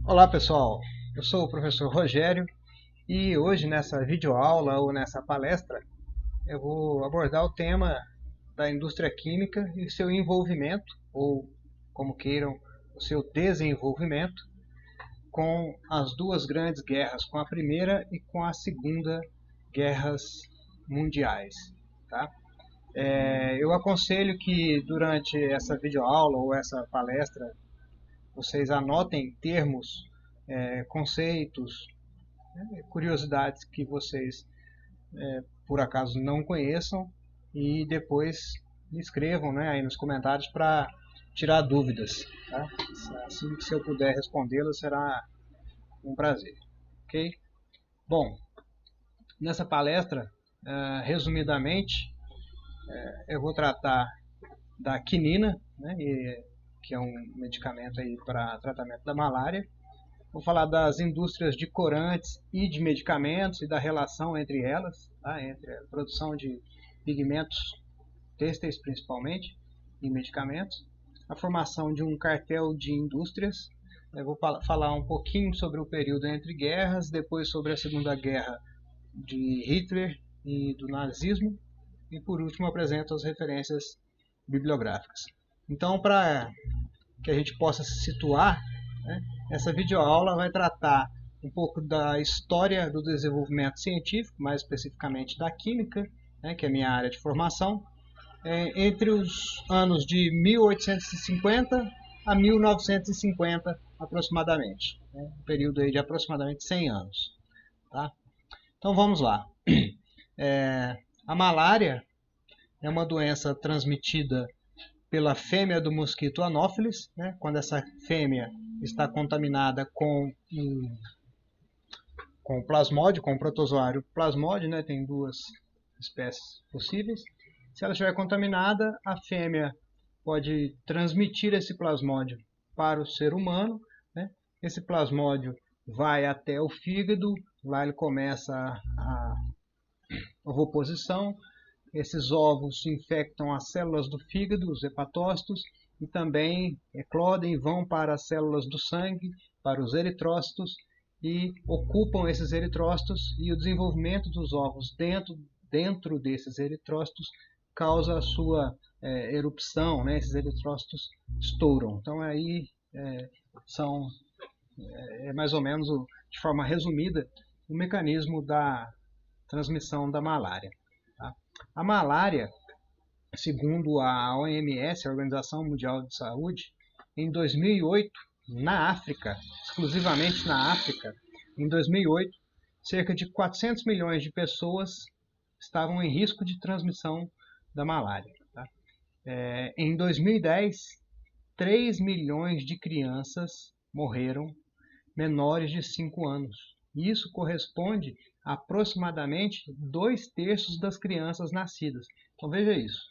Olá pessoal, eu sou o professor Rogério e hoje nessa videoaula ou nessa palestra eu vou abordar o tema da indústria química e seu envolvimento, ou como queiram, o seu desenvolvimento com as duas grandes guerras, com a Primeira e com a Segunda Guerras Mundiais. Tá? Eu aconselho que durante essa videoaula ou essa palestra vocês anotem termos, conceitos, curiosidades que vocês por acaso não conheçam e depois me escrevam, né, aí nos comentários para tirar dúvidas. Tá? Assim que se eu puder respondê-las será um prazer. Ok? Bom, nessa palestra, resumidamente, eu vou tratar da quinina, né, que é um medicamento aí para tratamento da malária. Vou falar das indústrias de corantes e de medicamentos e da relação entre elas, tá? Entre a produção de pigmentos têxteis principalmente e medicamentos, a formação de um cartel de indústrias. Eu vou falar um pouquinho sobre o período entre guerras, depois sobre a Segunda Guerra de Hitler e do nazismo e por último apresento as referências bibliográficas. Então, para que a gente possa se situar, né, essa videoaula vai tratar um pouco da história do desenvolvimento científico, mais especificamente da química, né, que é a minha área de formação, entre os anos de 1850 a 1950 aproximadamente, né, um período aí de aproximadamente 100 anos. Tá? Então vamos lá. A malária é uma doença transmitida pela fêmea do mosquito Anopheles, né? Quando essa fêmea está contaminada com o plasmódio, com o protozoário plasmódio, né? Tem duas espécies possíveis. Se ela estiver contaminada, a fêmea pode transmitir esse plasmódio para o ser humano, né? Esse plasmódio vai até o fígado, lá ele começa a ovoposição. Esses ovos infectam as células do fígado, os hepatócitos, e também eclodem e vão para as células do sangue, para os eritrócitos, e ocupam esses eritrócitos, e o desenvolvimento dos ovos dentro desses eritrócitos causa a sua erupção, né? Esses eritrócitos estouram. Então aí são mais ou menos, de forma resumida, o mecanismo da transmissão da malária. Tá? A malária, segundo a OMS, a Organização Mundial de Saúde, em 2008, na África, exclusivamente na África, em 2008, cerca de 400 milhões de pessoas estavam em risco de transmissão da malária. Tá? Em 2010, 3 milhões de crianças morreram menores de 5 anos. Isso corresponde a aproximadamente 2/3 das crianças nascidas. Então veja isso.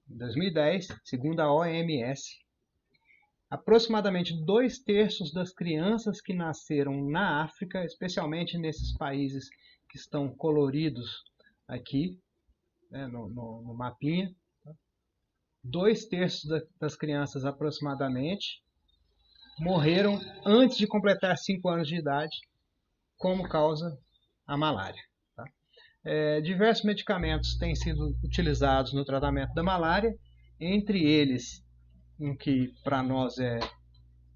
Em 2010, segundo a OMS, aproximadamente 2/3 das crianças que nasceram na África, especialmente nesses países que estão coloridos aqui, né, no mapinha, 2/3 das crianças aproximadamente morreram antes de completar 5 anos de idade, como causa a malária. Tá? Diversos medicamentos têm sido utilizados no tratamento da malária, entre eles um que para nós é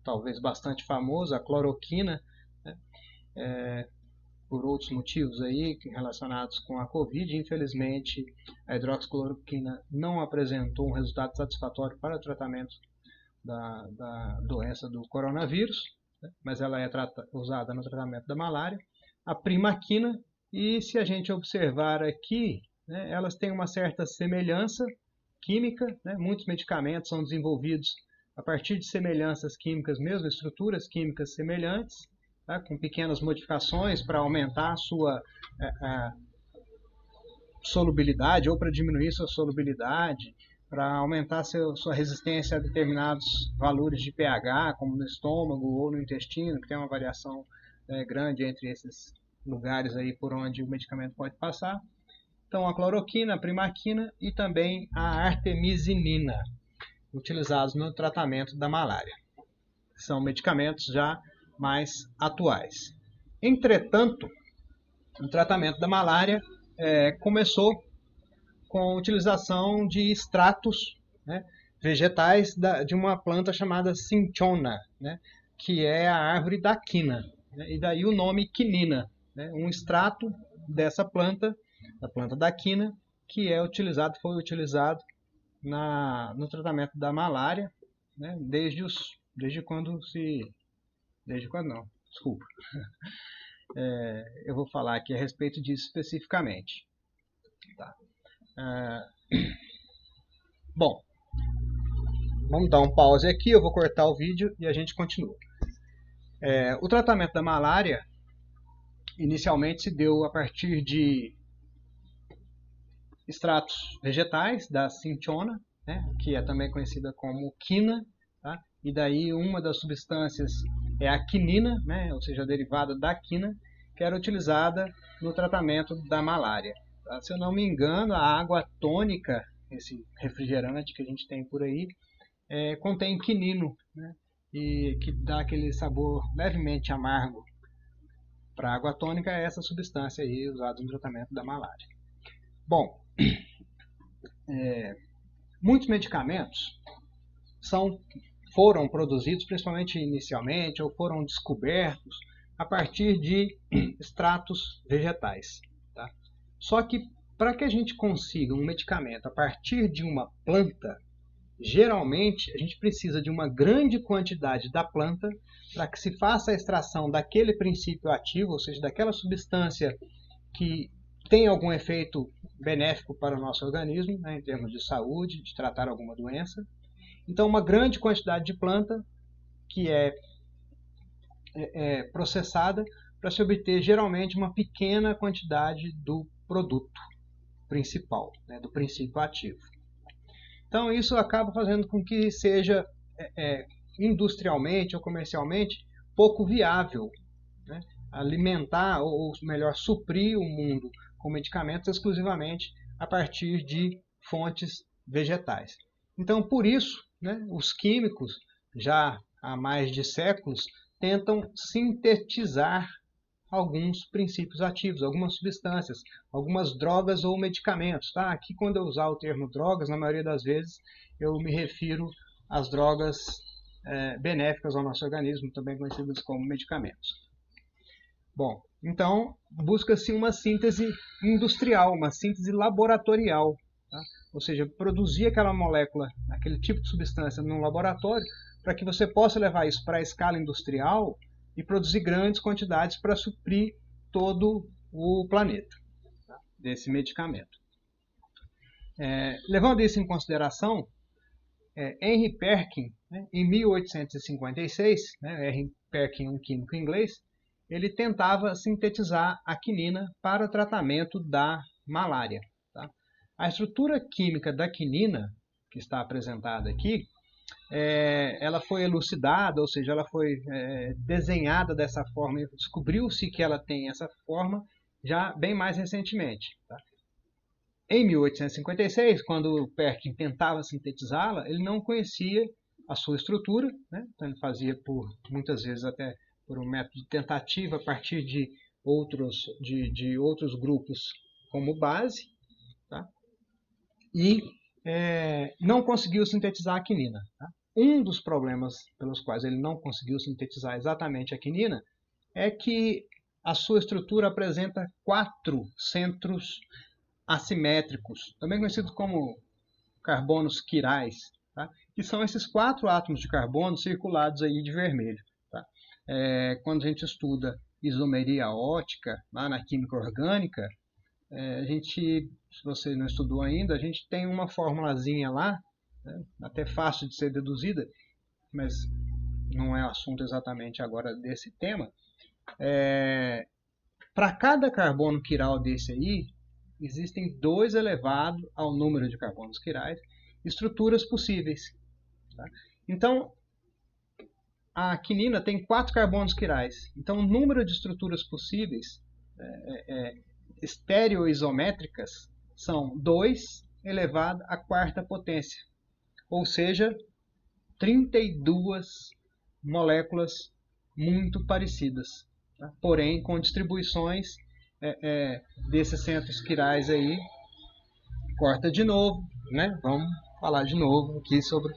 talvez bastante famoso, a cloroquina, né? Por outros motivos aí relacionados com a Covid. Infelizmente, a hidroxicloroquina não apresentou um resultado satisfatório para o tratamento da doença do coronavírus, né? Mas ela é usada no tratamento da malária. A primaquina, e se a gente observar aqui, né, elas têm uma certa semelhança química, né? Muitos medicamentos são desenvolvidos a partir de semelhanças químicas mesmo, estruturas químicas semelhantes, tá? Com pequenas modificações para aumentar a sua solubilidade ou para diminuir sua solubilidade, para aumentar sua resistência a determinados valores de pH, como no estômago ou no intestino, que tem uma variação grande entre esses lugares aí por onde o medicamento pode passar. Então, a cloroquina, a primaquina e também a artemisinina, utilizados no tratamento da malária. São medicamentos já mais atuais. Entretanto, o tratamento da malária começou com a utilização de extratos, né, vegetais de uma planta chamada cinchona, né, que é a árvore da quina, né, e daí o nome quinina, né, um extrato dessa planta, da planta da quina, que foi utilizado no tratamento da malária, né, desde quando não, desculpa. Eu vou falar aqui a respeito disso especificamente. Tá. Bom, vamos dar um pause aqui, eu vou cortar o vídeo e a gente continua. O tratamento da malária inicialmente se deu a partir de extratos vegetais da cinchona, né, que é também conhecida como quina, tá? E daí uma das substâncias é a quinina, né, ou seja, a derivada da quina, que era utilizada no tratamento da malária. Tá? Se eu não me engano, a água tônica, esse refrigerante que a gente tem por aí, contém quinino, né, e que dá aquele sabor levemente amargo. Para a água tônica é essa substância aí usada no tratamento da malária. Bom, muitos medicamentos foram produzidos, principalmente inicialmente, ou foram descobertos a partir de extratos vegetais. Tá? Só que para que a gente consiga um medicamento a partir de uma planta, geralmente a gente precisa de uma grande quantidade da planta para que se faça a extração daquele princípio ativo, ou seja, daquela substância que tem algum efeito benéfico para o nosso organismo, né, em termos de saúde, de tratar alguma doença. Então, uma grande quantidade de planta que é processada para se obter geralmente uma pequena quantidade do produto principal, né, do princípio ativo. Então, isso acaba fazendo com que seja industrialmente ou comercialmente pouco viável, né, alimentar, ou melhor, suprir o mundo com medicamentos exclusivamente a partir de fontes vegetais. Então, por isso, né, os químicos, já há mais de séculos, tentam sintetizar alguns princípios ativos, algumas substâncias, algumas drogas ou medicamentos. Tá? Aqui, quando eu usar o termo drogas, na maioria das vezes, eu me refiro às drogas benéficas ao nosso organismo, também conhecidas como medicamentos. Bom, então busca-se uma síntese industrial, uma síntese laboratorial, tá? Ou seja, produzir aquela molécula, aquele tipo de substância num laboratório, para que você possa levar isso para a escala industrial e produzir grandes quantidades para suprir todo o planeta, tá, desse medicamento. Levando isso em consideração, Henry Perkin, né, em 1856, né, Henry Perkin é um químico inglês, ele tentava sintetizar a quinina para o tratamento da malária. Tá? A estrutura química da quinina, que está apresentada aqui, ela foi elucidada, ou seja, ela foi desenhada dessa forma, descobriu-se que ela tem essa forma já bem mais recentemente. Tá? Em 1856, quando Perkin tentava sintetizá-la, ele não conhecia a sua estrutura, né? Então ele fazia muitas vezes até por um método de tentativa a partir de outros grupos como base, tá? E não conseguiu sintetizar a quinina. Tá? Um dos problemas pelos quais ele não conseguiu sintetizar exatamente a quinina é que a sua estrutura apresenta 4 centros assimétricos, também conhecidos como carbonos quirais, tá? Que são esses 4 átomos de carbono circulados aí de vermelho. Tá? Quando a gente estuda isomeria ótica, lá na química orgânica, a gente, se você não estudou ainda, a gente tem uma formulazinha lá, né, até fácil de ser deduzida, mas não é assunto exatamente agora desse tema. Para cada carbono quiral desse aí, existem 2 elevado ao número de carbonos quirais, estruturas possíveis. Tá? Então, a quinina tem 4 carbonos quirais. Então, o número de estruturas possíveis estereoisométricas são 2 elevado à 4ª potência, ou seja, 32 moléculas muito parecidas, tá? Porém com distribuições desses centros quirais aí. Corta de novo, né? Vamos falar de novo aqui sobre...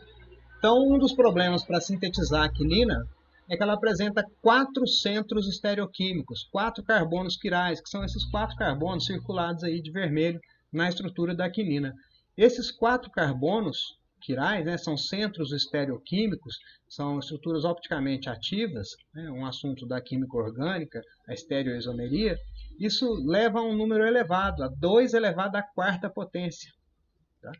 Então, um dos problemas para sintetizar a quinina é que ela apresenta 4 centros estereoquímicos, 4 carbonos quirais, que são esses 4 carbonos circulados aí de vermelho na estrutura da quinina. Esses 4 carbonos quirais, né, são centros estereoquímicos, são estruturas opticamente ativas, né, um assunto da química orgânica, a estereoisomeria. Isso leva a um número elevado, a 2 elevado à quarta potência, tá?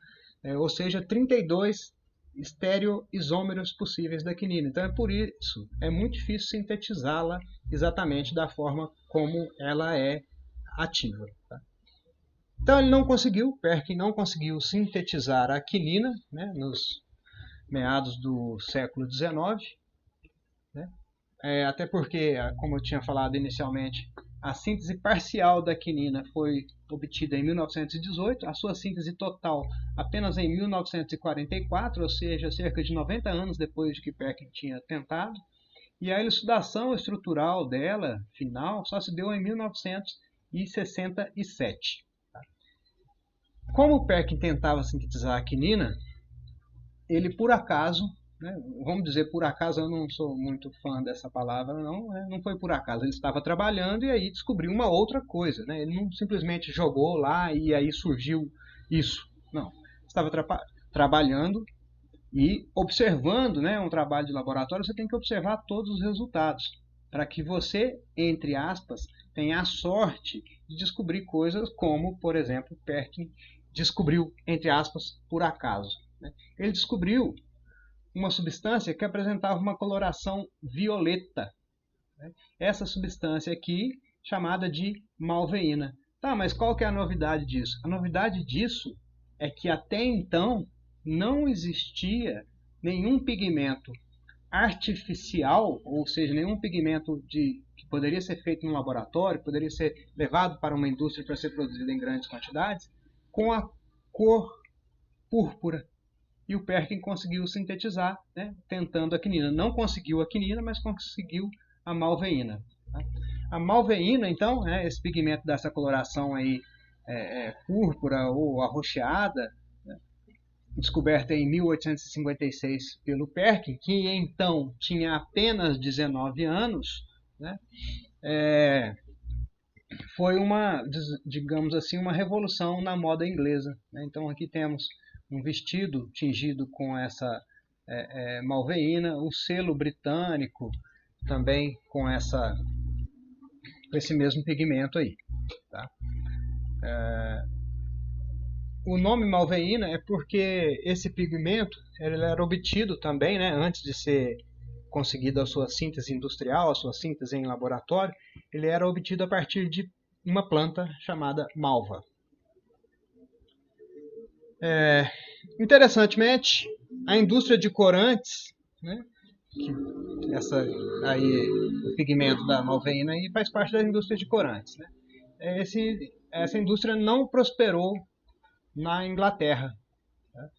Ou seja, 32 estereoisômeros possíveis da quinina. Então, é por isso, é muito difícil sintetizá-la exatamente da forma como ela é ativa, tá? Então, ele não conseguiu, Perkin não conseguiu sintetizar a quinina, né, nos meados do século XIX, né? Até porque, como eu tinha falado inicialmente, a síntese parcial da quinina foi obtida em 1918, a sua síntese total apenas em 1944, ou seja, cerca de 90 anos depois de que Perkin tinha tentado, e a elucidação estrutural dela, final, só se deu em 1967. Como Perkin tentava sintetizar a quinina, ele por acaso, né, vamos dizer por acaso, eu não sou muito fã dessa palavra, não foi por acaso, ele estava trabalhando e aí descobriu uma outra coisa, né? Ele não simplesmente jogou lá e aí surgiu isso, não, estava trabalhando e observando, né, um trabalho de laboratório, você tem que observar todos os resultados, para que você, entre aspas, tenha a sorte de descobrir coisas como, por exemplo, Perkin descobriu, entre aspas, por acaso. Ele descobriu uma substância que apresentava uma coloração violeta. Essa substância aqui, chamada de malveína. Tá, mas qual que é a novidade disso? A novidade disso é que até então não existia nenhum pigmento artificial, ou seja, nenhum pigmento que poderia ser feito no laboratório, poderia ser levado para uma indústria para ser produzido em grandes quantidades, com a cor púrpura. E o Perkin conseguiu sintetizar, né, tentando a quinina. Não conseguiu a quinina, mas conseguiu a malveína. Tá? A malveína, então, esse pigmento dessa coloração aí, púrpura ou arroxeada, né, descoberta em 1856 pelo Perkin, que então tinha apenas 19 anos, né, foi uma, digamos assim, uma revolução na moda inglesa, né? Então aqui temos um vestido tingido com essa malveína, o selo britânico também com esse mesmo pigmento aí, tá? O nome malveína é porque esse pigmento ele era obtido também, né, antes de ser conseguido a sua síntese industrial, a sua síntese em laboratório, ele era obtido a partir de uma planta chamada malva. Interessantemente, a indústria de corantes, né, o pigmento da malveína aí faz parte da indústria de corantes, né? Essa indústria não prosperou na Inglaterra. Tá?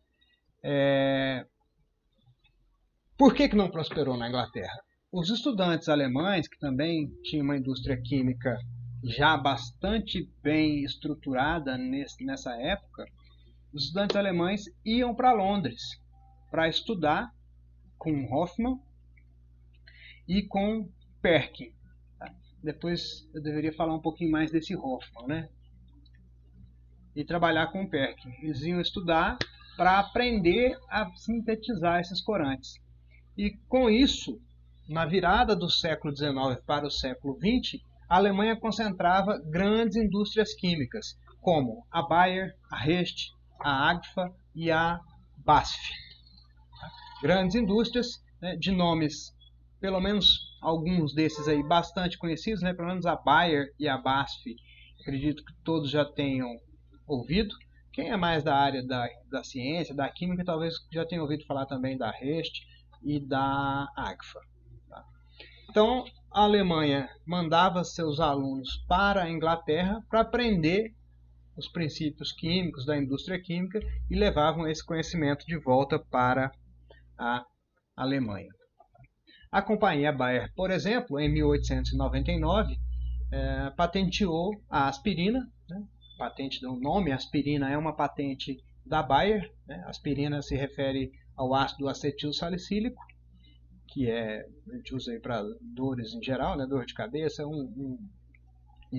Por que não prosperou na Inglaterra? Os estudantes alemães, que também tinham uma indústria química já bastante bem estruturada nessa época, os estudantes alemães iam para Londres para estudar com Hoffmann e com Perkin. Tá? Depois eu deveria falar um pouquinho mais desse Hoffmann, né? E trabalhar com Perkin. Eles iam estudar para aprender a sintetizar esses corantes. E com isso, na virada do século XIX para o século XX, a Alemanha concentrava grandes indústrias químicas, como a Bayer, a Hecht, a Agfa e a BASF. Grandes indústrias, né, de nomes, pelo menos alguns desses aí bastante conhecidos, né, pelo menos a Bayer e a BASF, acredito que todos já tenham ouvido. Quem é mais da área da ciência, da química, talvez já tenha ouvido falar também da Hecht e da Agfa. Tá? Então, a Alemanha mandava seus alunos para a Inglaterra para aprender os princípios químicos da indústria química e levavam esse conhecimento de volta para a Alemanha. A companhia Bayer, por exemplo, em 1899, patenteou a aspirina, né? Patente do nome aspirina é uma patente da Bayer, né? Aspirina se refere ao ácido acetil salicílico, que a gente usa para dores em geral, né? Dor de cabeça, um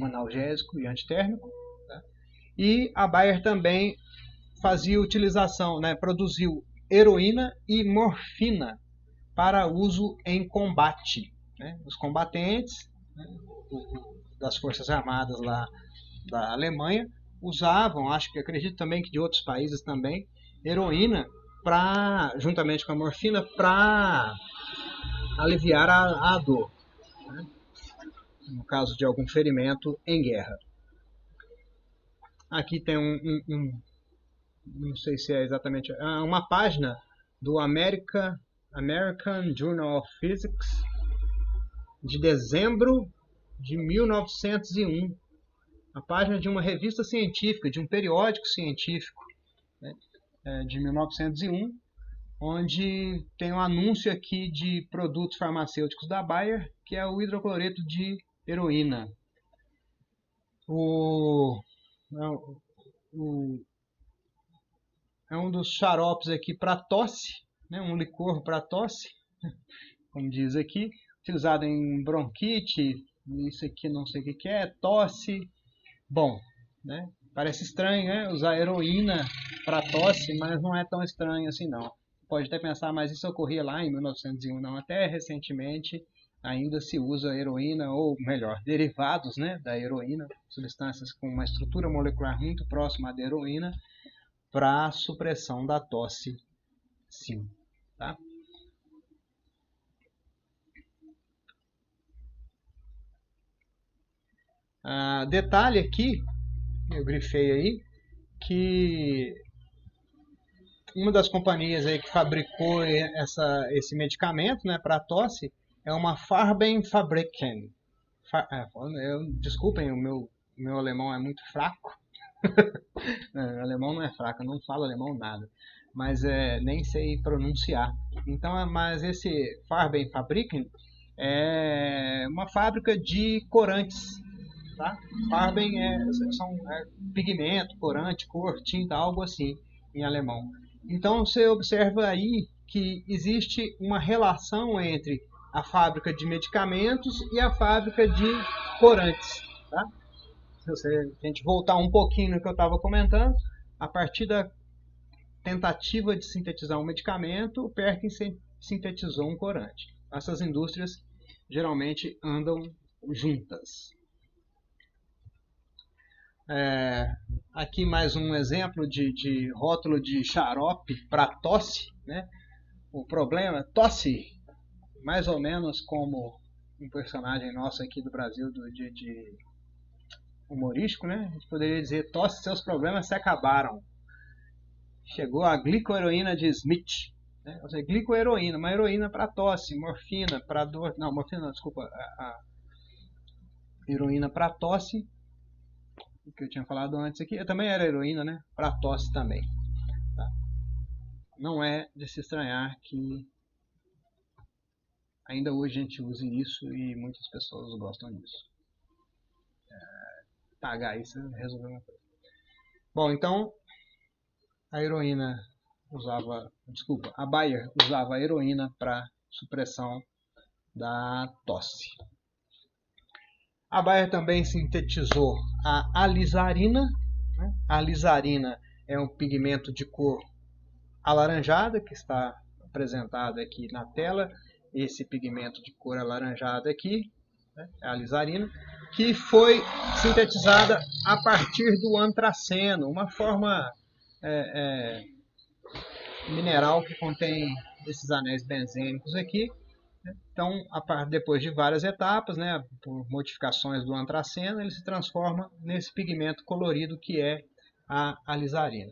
analgésico e antitérmico. Tá? E a Bayer também fazia utilização, né? Produziu heroína e morfina para uso em combate. Né? Os combatentes, né? Das Forças Armadas lá da Alemanha usavam, acredito também que de outros países também, heroína juntamente com a morfina para aliviar a dor, né? No caso de algum ferimento em guerra. Aqui tem não sei se é exatamente, uma página do American Journal of Physics de dezembro de 1901. A página de uma revista científica, de um periódico científico, né, de 1901, onde tem um anúncio aqui de produtos farmacêuticos da Bayer, que é o hidrocloreto de heroína. É um dos xaropes aqui para tosse, né, um licor para tosse, como diz aqui, utilizado em bronquite, isso aqui não sei o que é, tosse. Bom, né, parece estranho, né, usar heroína para tosse, mas não é tão estranho assim não. Pode até pensar, mas isso ocorria lá em 1901, não, até recentemente ainda se usa heroína, ou melhor, derivados, né, da heroína, substâncias com uma estrutura molecular muito próxima da heroína, para supressão da tosse, sim. Tá? Detalhe aqui, eu grifei aí, que uma das companhias aí que fabricou esse medicamento, né, para tosse é uma Farbenfabriken. Desculpem, o meu alemão é muito fraco. O alemão não é fraco, eu não falo alemão nada, mas nem sei pronunciar. Então, mas esse Farbenfabriken é uma fábrica de corantes. Tá? Farben são pigmento, corante, cor, tinta, algo assim em alemão. Então você observa aí que existe uma relação entre a fábrica de medicamentos e a fábrica de corantes. Tá? Se a gente voltar um pouquinho no que eu estava comentando, a partir da tentativa de sintetizar um medicamento, o Perkins sintetizou um corante. Essas indústrias geralmente andam juntas. Aqui mais um exemplo de rótulo de xarope para tosse, né? O problema, tosse, mais ou menos como um personagem nosso aqui do Brasil de humorístico, né? A gente poderia dizer, tosse, seus problemas se acabaram. Chegou a glicoheroína de Smith, né? Ou seja, glicoheroína, uma heroína para tosse, morfina para dor, não, morfina não, desculpa, a heroína para tosse, que eu tinha falado antes aqui, também era heroína, né? Para tosse também. Tá? Não é de se estranhar que ainda hoje a gente use isso e muitas pessoas gostam disso. Pagar isso resolveu uma coisa. Bom, então a Bayer usava a heroína para supressão da tosse. A Bayer também sintetizou a alizarina. Né? A alizarina é um pigmento de cor alaranjada, que está apresentado aqui na tela. Esse pigmento de cor alaranjada aqui, né? É a alizarina, que foi sintetizada a partir do antraceno, uma forma mineral que contém esses anéis benzênicos aqui. Então, depois de várias etapas, né, por modificações do antraceno, ele se transforma nesse pigmento colorido que é a alizarina.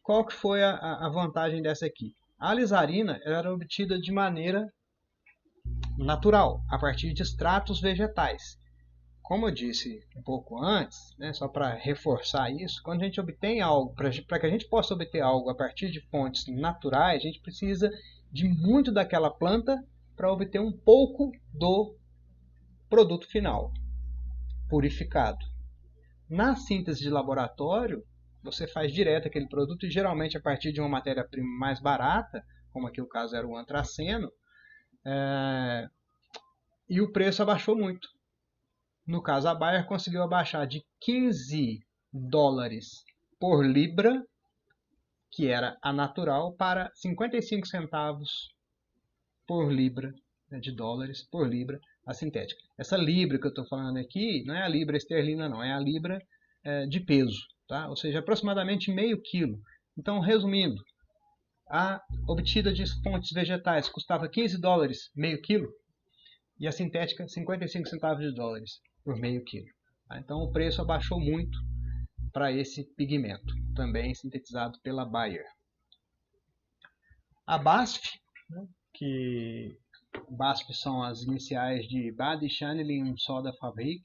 Qual que foi a vantagem dessa aqui? A alizarina era obtida de maneira natural, a partir de extratos vegetais. Como eu disse um pouco antes, né, só para reforçar isso, quando a gente obtém algo, para que a gente possa obter algo a partir de fontes naturais, a gente precisa de muito daquela planta para obter um pouco do produto final, purificado. Na síntese de laboratório, você faz direto aquele produto e geralmente a partir de uma matéria-prima mais barata, como aqui o caso era o antraceno, e o preço abaixou muito. No caso, a Bayer conseguiu abaixar de 15 dólares por libra, que era a natural, para 55 centavos por libra, de dólares por libra, a sintética. Essa libra que eu estou falando aqui não é a libra esterlina, não, é a libra de peso, tá? Ou seja, aproximadamente meio quilo. Então, resumindo, a obtida de fontes vegetais custava 15 dólares meio quilo e a sintética 55 centavos de dólares por meio quilo. Tá? Então, o preço abaixou muito para esse pigmento, também sintetizado pela Bayer. A BASF, né, que BASF são as iniciais de Badische Anilin Soda Fabrik,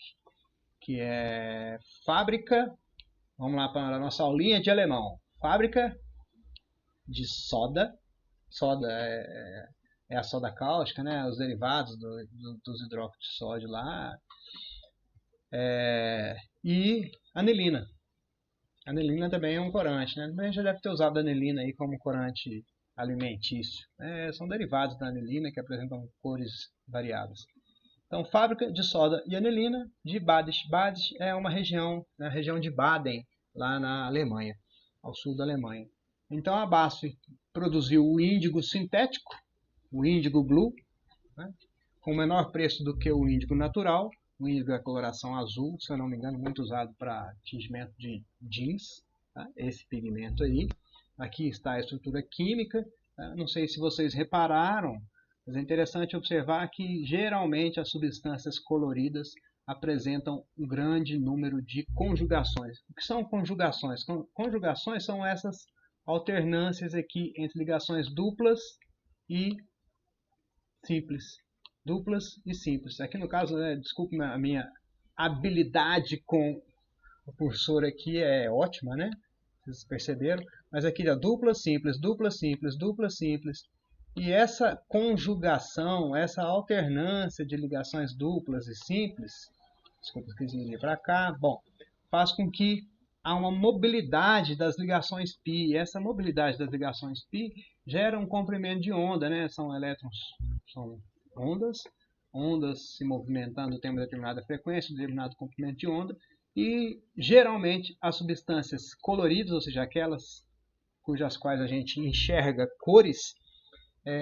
que é fábrica, vamos lá para a nossa aulinha de alemão, fábrica de soda, soda é a soda cáustica, né, os derivados dos hidróxidos de sódio lá, e anilina. Anilina também é um corante, né? A gente já deve ter usado a anilina aí como corante alimentício. São derivados da anilina que apresentam cores variadas. Então, fábrica de soda e anilina de Badische. Badische é uma região, na região de Baden, lá na Alemanha, ao sul da Alemanha. Então, a BASF produziu o índigo sintético, o índigo blue, né, com menor preço do que o índigo natural. O índigo é a coloração azul, se eu não me engano, muito usado para tingimento de jeans, tá? Esse pigmento aí. Aqui está a estrutura química. Tá? Não sei se vocês repararam, mas é interessante observar que geralmente as substâncias coloridas apresentam um grande número de conjugações. O que são conjugações? Conjugações são essas alternâncias aqui entre ligações duplas e simples. Duplas e simples. Aqui no caso, desculpe a minha habilidade com o cursor aqui é ótima, né? Vocês perceberam? Mas aqui é dupla simples, dupla simples, dupla simples. E essa conjugação, essa alternância de ligações duplas e simples, desculpa, esqueci de ir para cá, bom, faz com que há uma mobilidade das ligações π. E essa mobilidade das ligações π gera um comprimento de onda, né? São elétrons, são ondas se movimentando tem uma determinada frequência, um determinado comprimento de onda, e geralmente as substâncias coloridas, ou seja, aquelas cujas quais a gente enxerga cores,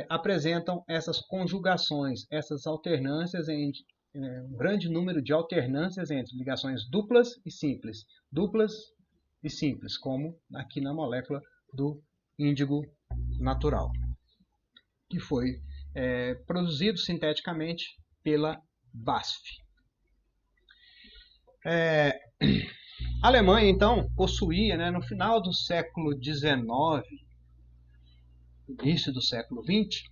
apresentam essas conjugações, essas alternâncias, um grande número de alternâncias entre ligações duplas e simples, como aqui na molécula do índigo natural, que foi produzido sinteticamente pela BASF. A Alemanha, então, possuía, no final do século XIX, início do século XX,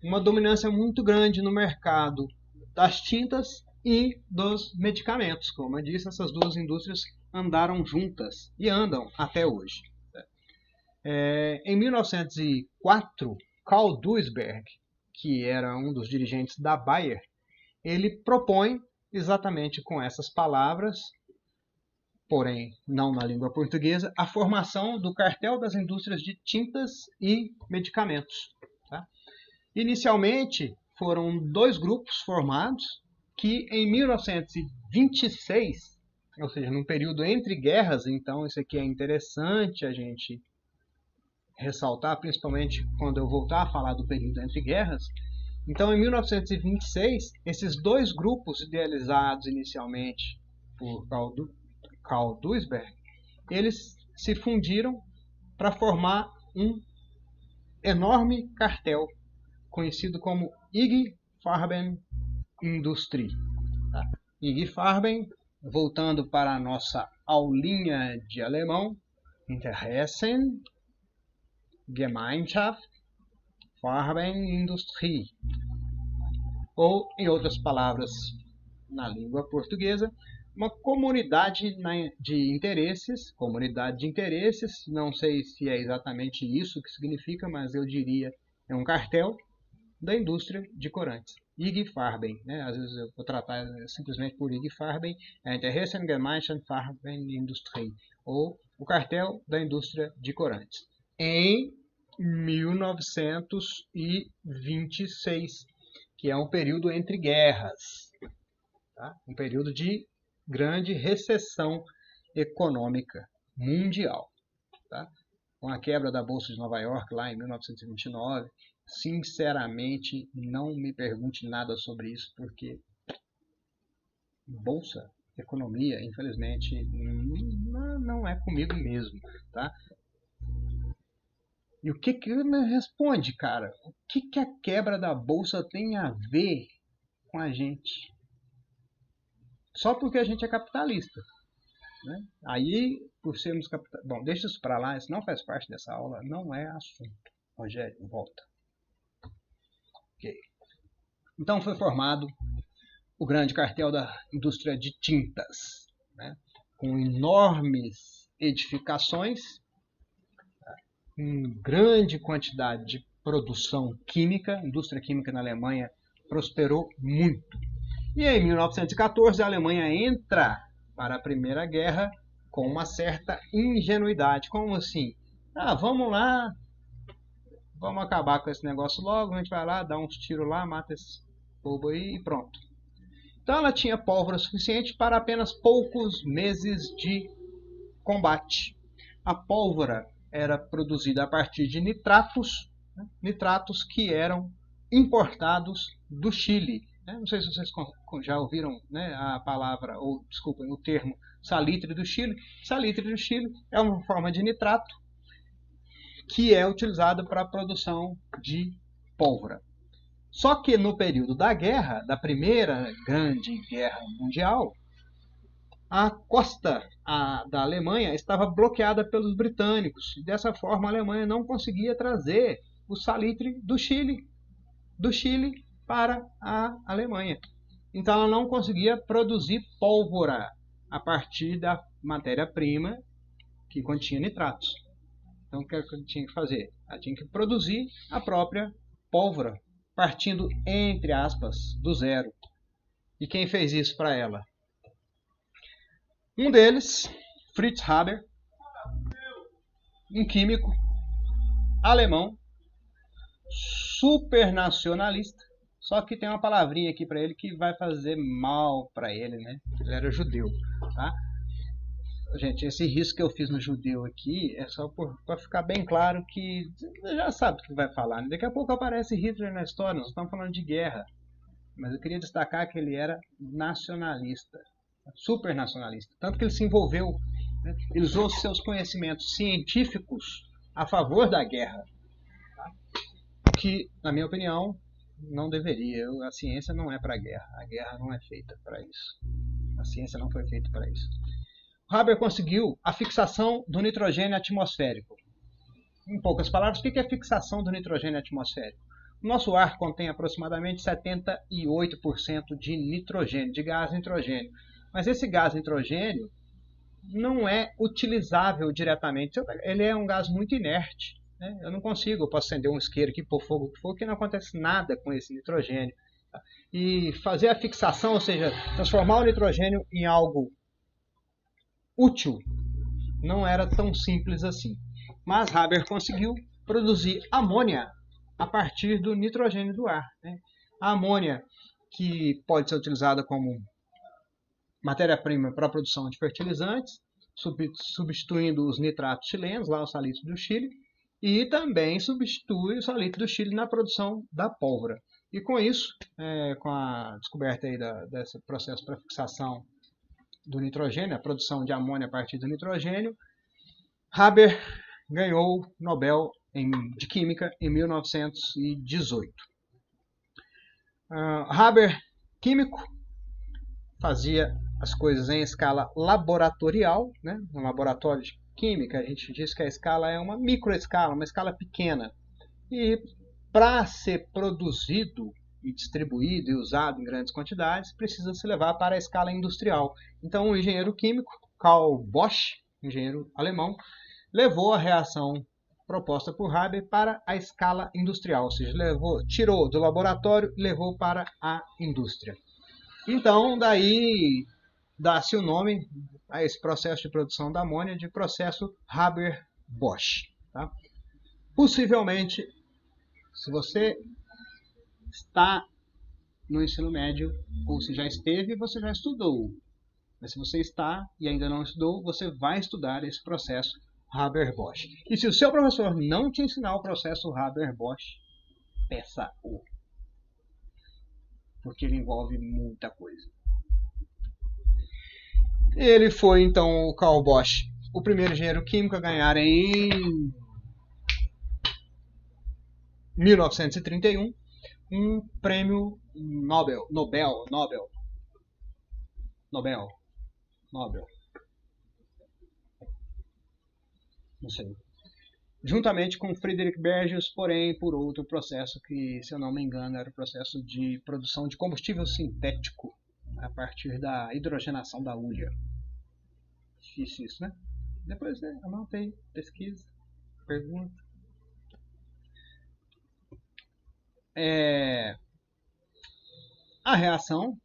uma dominância muito grande no mercado das tintas e dos medicamentos. Como eu disse, essas duas indústrias andaram juntas e andam até hoje. Em 1904, Karl Duisberg, que era um dos dirigentes da Bayer, ele propõe exatamente com essas palavras, porém não na língua portuguesa, a formação do cartel das indústrias de tintas e medicamentos. Tá? Inicialmente foram dois grupos formados que em 1926, ou seja, num período entre guerras, então isso aqui é interessante a gente ressaltar, principalmente quando eu voltar a falar do período entre guerras. Então, em 1926, esses dois grupos idealizados inicialmente por Karl Duisberg, eles se fundiram para formar um enorme cartel conhecido como IG Farben Industrie. Tá? IG Farben, voltando para a nossa aulinha de alemão, Interessen, Gemeinschaft, Farbenindustrie, ou, em outras palavras, na língua portuguesa, uma comunidade de interesses, não sei se é exatamente isso que significa, mas eu diria é um cartel, da indústria de corantes. IG Farben, né? Às vezes eu vou tratar simplesmente por IG Farben, a Interessengemeinschaft Farbenindustrie, ou o cartel da indústria de corantes, em 1926, que é um período entre guerras, tá? Um período de grande recessão econômica mundial, tá? Com a quebra da Bolsa de Nova York lá em 1929, sinceramente, não me pergunte nada sobre isso, porque bolsa, economia, infelizmente, não é comigo mesmo, tá? E o que me responde, cara? O que a quebra da bolsa tem a ver com a gente? Só porque a gente é capitalista, né? Aí, por sermos capitalistas... Bom, deixa isso para lá, isso não faz parte dessa aula, não é assunto. Rogério, volta. Ok. Então foi formado o grande cartel da indústria de tintas, né? Com enormes edificações, com grande quantidade de produção química. A indústria química na Alemanha prosperou muito. E em 1914 a Alemanha entra para a Primeira Guerra com uma certa ingenuidade. Como assim? Vamos lá, vamos acabar com esse negócio logo, a gente vai lá, dá uns tiros lá, mata esse povo aí e pronto. Então ela tinha pólvora suficiente para apenas poucos meses de combate. A pólvora era produzida a partir de nitratos, né? Nitratos que eram importados do Chile. Não sei se vocês já ouviram, né, a palavra, ou desculpem, o termo salitre do Chile. Salitre do Chile é uma forma de nitrato que é utilizada para a produção de pólvora. Só que no período da guerra, da Primeira Grande Guerra Mundial, a costa da Alemanha estava bloqueada pelos britânicos. E dessa forma a Alemanha não conseguia trazer o salitre do Chile para a Alemanha. Então ela não conseguia produzir pólvora a partir da matéria-prima que continha nitratos. Então o que ela tinha que fazer? Ela tinha que produzir a própria pólvora, partindo, entre aspas, do zero. E quem fez isso para ela? Um deles, Fritz Haber, um químico alemão, supernacionalista. Só que tem uma palavrinha aqui para ele que vai fazer mal para ele, né? Ele era judeu, tá? Gente, esse risco que eu fiz no judeu aqui é só para ficar bem claro que você já sabe o que vai falar, né? Daqui a pouco aparece Hitler na história, nós estamos falando de guerra. Mas eu queria destacar que ele era nacionalista, supernacionalista. Tanto que ele se envolveu, né? Ele usou seus conhecimentos científicos a favor da guerra. Tá? Que, na minha opinião, não deveria. A ciência não é para a guerra. A guerra não é feita para isso. A ciência não foi feita para isso. Haber conseguiu a fixação do nitrogênio atmosférico. Em poucas palavras, o que é a fixação do nitrogênio atmosférico? O nosso ar contém aproximadamente 78% de nitrogênio, de gás nitrogênio. Mas esse gás nitrogênio não é utilizável diretamente. Ele é um gás muito inerte, né? Eu posso acender um isqueiro aqui, pôr fogo, que não acontece nada com esse nitrogênio. E fazer a fixação, ou seja, transformar o nitrogênio em algo útil, não era tão simples assim. Mas Haber conseguiu produzir amônia a partir do nitrogênio do ar, né? A amônia, que pode ser utilizada como matéria-prima para a produção de fertilizantes, substituindo os nitratos chilenos, lá o salitre do Chile, e também substitui o salitre do Chile na produção da pólvora. E com isso, com a descoberta aí desse processo para fixação do nitrogênio, a produção de amônia a partir do nitrogênio, Haber ganhou o Nobel de Química em 1918. Haber, químico, fazia as coisas em escala laboratorial, né? No laboratório de química, a gente diz que a escala é uma microescala, uma escala pequena. E para ser produzido e distribuído e usado em grandes quantidades, precisa se levar para a escala industrial. Então, o engenheiro químico Karl Bosch, engenheiro alemão, levou a reação proposta por Haber para a escala industrial, ou seja, tirou do laboratório e levou para a indústria. Então, daí dá-se o nome a esse processo de produção da amônia de processo Haber-Bosch. Tá? Possivelmente, se você está no ensino médio, ou se já esteve, você já estudou. Mas se você está e ainda não estudou, você vai estudar esse processo Haber-Bosch. E se o seu professor não te ensinar o processo Haber-Bosch, peça-o. Porque ele envolve muita coisa. Ele foi, então, o Carl Bosch, o primeiro engenheiro químico a ganhar em 1931 um prêmio Nobel. Não sei. Juntamente com Friedrich Bergius, porém por outro processo que, se eu não me engano, era o processo de produção de combustível sintético a partir da hidrogenação da hulha. Difícil isso, né? Depois anotei, pesquisa, pergunta. A reação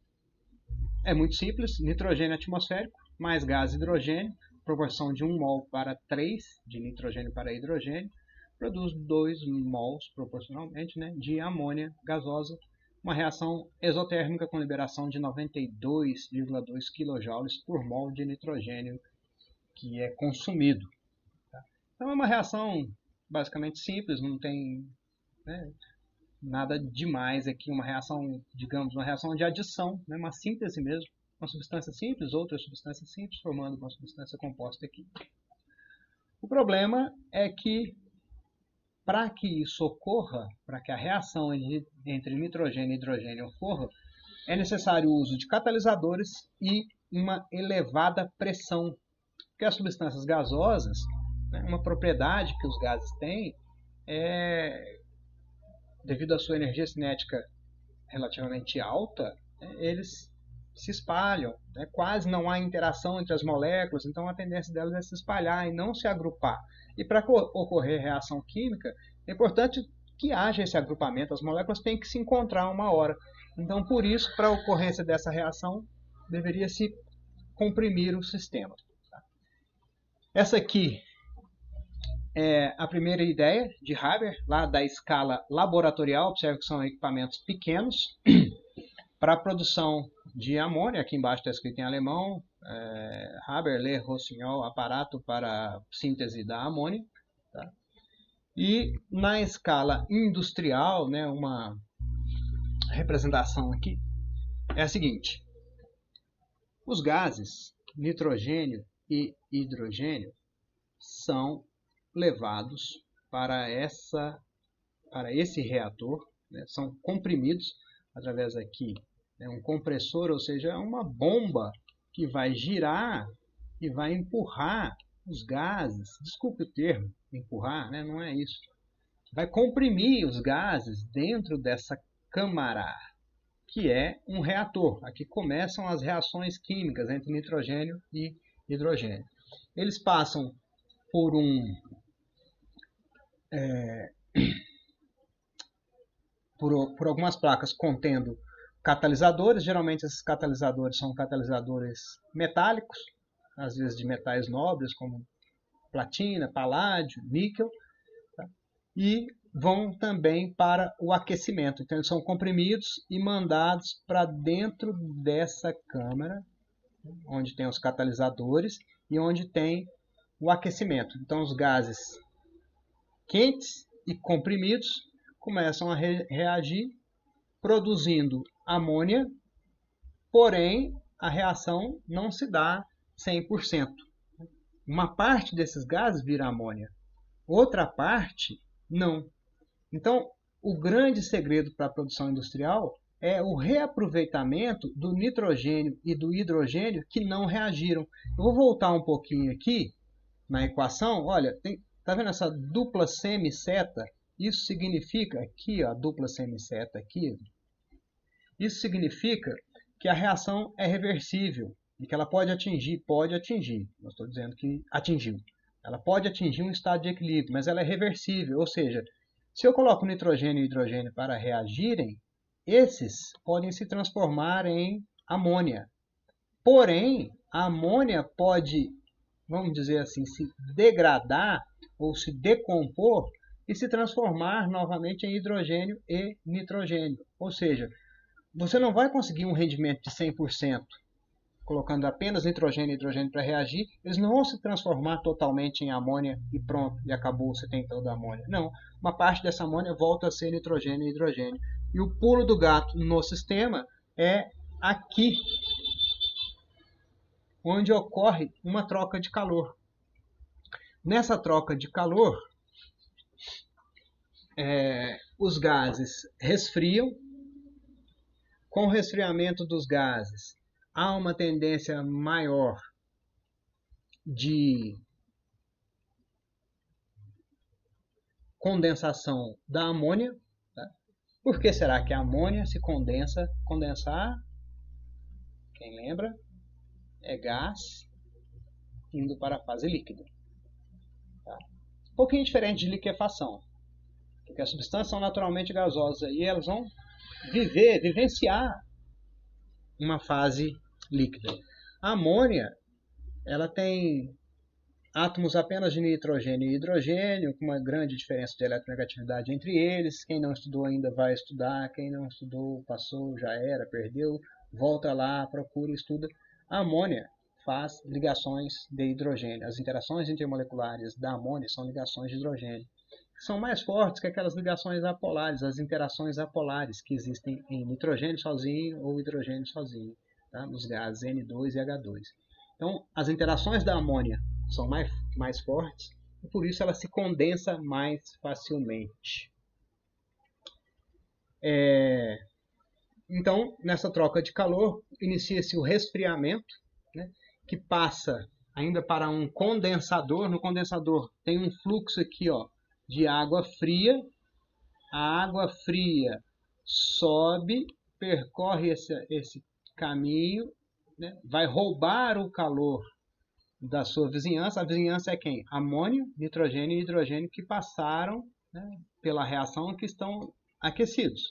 é muito simples: nitrogênio atmosférico mais gás hidrogênio, proporção de 1 mol para 3 de nitrogênio para hidrogênio, produz 2 mols proporcionalmente, né, de amônia gasosa, uma reação exotérmica com liberação de 92,2 kJ por mol de nitrogênio que é consumido. Tá? Então é uma reação basicamente simples, não tem nada demais aqui, uma reação, digamos, uma reação de adição, né, uma síntese mesmo. Uma substância simples, outra substância simples, formando uma substância composta aqui. O problema é que, para que isso ocorra, para que a reação entre nitrogênio e hidrogênio ocorra, é necessário o uso de catalisadores e uma elevada pressão. Porque as substâncias gasosas, uma propriedade que os gases têm, devido à sua energia cinética relativamente alta, eles se espalham, quase não há interação entre as moléculas, então a tendência delas é se espalhar e não se agrupar. E para ocorrer reação química, é importante que haja esse agrupamento, as moléculas têm que se encontrar uma hora. Então, por isso, para a ocorrência dessa reação, deveria se comprimir o sistema. Essa aqui é a primeira ideia de Haber, lá da escala laboratorial, observe que são equipamentos pequenos, para a produção de amônia. Aqui embaixo está escrito em alemão, Haber-Le-Rossignol, aparato para síntese da amônia. Tá? E na escala industrial, uma representação aqui é a seguinte: os gases nitrogênio e hidrogênio são levados para esse reator, são comprimidos através aqui, um compressor, ou seja, é uma bomba que vai girar e vai empurrar os gases, desculpe o termo, empurrar, não é isso, vai comprimir os gases dentro dessa câmara, que é um reator. Aqui começam as reações químicas entre nitrogênio e hidrogênio. Eles passam por por algumas placas contendo catalisadores. Geralmente esses catalisadores são catalisadores metálicos, às vezes de metais nobres como platina, paládio, níquel, tá? E vão também para o aquecimento. Então eles são comprimidos e mandados para dentro dessa câmara, onde tem os catalisadores e onde tem o aquecimento. Então os gases quentes e comprimidos começam a reagir, produzindo amônia, porém a reação não se dá 100%. Uma parte desses gases vira amônia, outra parte não. Então, o grande segredo para a produção industrial é o reaproveitamento do nitrogênio e do hidrogênio que não reagiram. Eu vou voltar um pouquinho aqui na equação. Olha, tá vendo essa dupla semiceta? Isso significa, aqui, a dupla semiceta aqui, isso significa que a reação é reversível e que ela pode atingir, não estou dizendo que atingiu, Ela pode atingir um estado de equilíbrio, mas ela é reversível, ou seja, se eu coloco nitrogênio e hidrogênio para reagirem, esses podem se transformar em amônia. Porém, a amônia pode, vamos dizer assim, se degradar ou se decompor e se transformar novamente em hidrogênio e nitrogênio. Ou seja, você não vai conseguir um rendimento de 100%, colocando apenas nitrogênio e hidrogênio para reagir, eles não vão se transformar totalmente em amônia e pronto, e acabou, você tem toda a amônia. Não, uma parte dessa amônia volta a ser nitrogênio e hidrogênio. E o pulo do gato no sistema é aqui, onde ocorre uma troca de calor. Nessa troca de calor, os gases resfriam. Com o resfriamento dos gases, há uma tendência maior de condensação da amônia. Tá? Por que será que a amônia se condensa? Condensar, quem lembra, é gás indo para a fase líquida. Tá? Um pouquinho diferente de liquefação, porque as substâncias são naturalmente gasosas e elas vão vivenciar uma fase líquida. A amônia, ela tem átomos apenas de nitrogênio e hidrogênio, com uma grande diferença de eletronegatividade entre eles. Quem não estudou ainda vai estudar, quem não estudou passou, já era, perdeu, volta lá, procura, estuda. A amônia faz ligações de hidrogênio. As interações intermoleculares da amônia são ligações de hidrogênio. São mais fortes que aquelas ligações apolares, as interações apolares que existem em nitrogênio sozinho ou hidrogênio sozinho, tá? Nos gases N2 e H2. Então, as interações da amônia são mais fortes e por isso ela se condensa mais facilmente. Então, nessa troca de calor, inicia-se o resfriamento, né, que passa ainda para um condensador. No condensador tem um fluxo aqui, ó, de água fria. A água fria sobe, percorre esse caminho, né, vai roubar o calor da sua vizinhança. A vizinhança é quem? Amônio, nitrogênio e hidrogênio que passaram, né, pela reação e que estão aquecidos.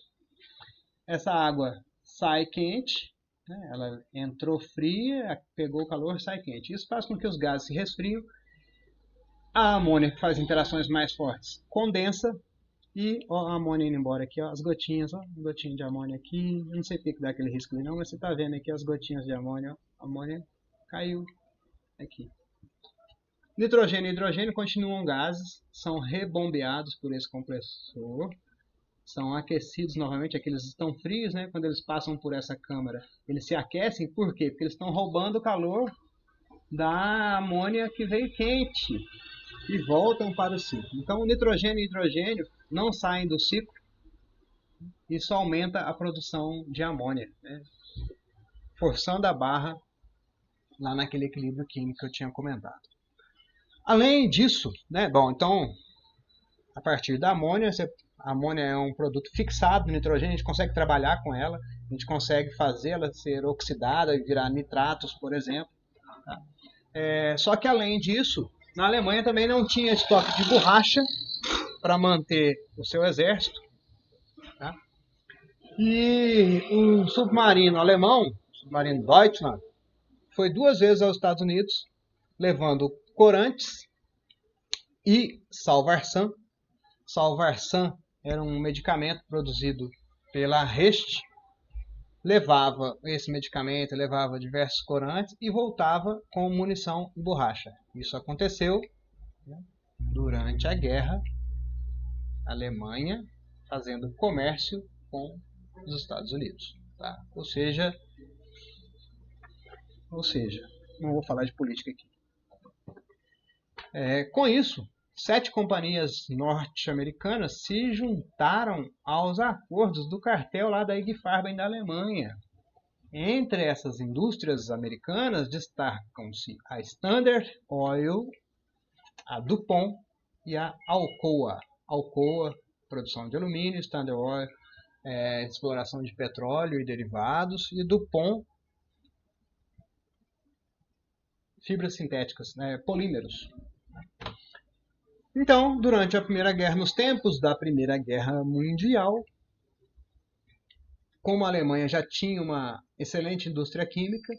Essa água sai quente, né, ela entrou fria, pegou o calor, sai quente. Isso faz com que os gases se resfriam. A amônia, que faz interações mais fortes, condensa. E ó, a amônia indo embora aqui, ó, as gotinhas, ó, gotinha de amônia aqui. Eu não sei porque que dá aquele risco ali não, mas você está vendo aqui as gotinhas de amônia, ó. A amônia caiu aqui. Nitrogênio e hidrogênio continuam gases, são rebombeados por esse compressor, são aquecidos novamente, aqui eles estão frios, né? Quando eles passam por essa câmara, eles se aquecem, por quê? Porque eles estão roubando o calor da amônia que veio quente e voltam para o ciclo. Então, o nitrogênio e hidrogênio não saem do ciclo, isso aumenta a produção de amônia, né? Forçando a barra lá naquele equilíbrio químico que eu tinha comentado. Além disso, né, bom, então, a partir da amônia, a amônia é um produto fixado, nitrogênio, a gente consegue trabalhar com ela, a gente consegue fazê-la ser oxidada e virar nitratos, por exemplo. Tá? Só que além disso, na Alemanha também não tinha estoque de borracha para manter o seu exército. Tá? E o submarino alemão, o submarino Deutschland, foi 2 vezes aos Estados Unidos, levando corantes e Salvarsan. Salvarsan era um medicamento produzido pela Rest, levava esse medicamento, levava diversos corantes e voltava com munição e borracha. Isso aconteceu, né, durante a guerra, a Alemanha fazendo comércio com os Estados Unidos. Tá? Ou seja, não vou falar de política aqui. Com isso, 7 companhias norte-americanas se juntaram aos acordos do cartel lá da IG Farben da Alemanha. Entre essas indústrias americanas destacam-se a Standard Oil, a DuPont e a Alcoa. Alcoa, produção de alumínio, Standard Oil, exploração de petróleo e derivados, e DuPont, fibras sintéticas, polímeros. Então, durante a Primeira Guerra, nos tempos da Primeira Guerra Mundial, como a Alemanha já tinha uma excelente indústria química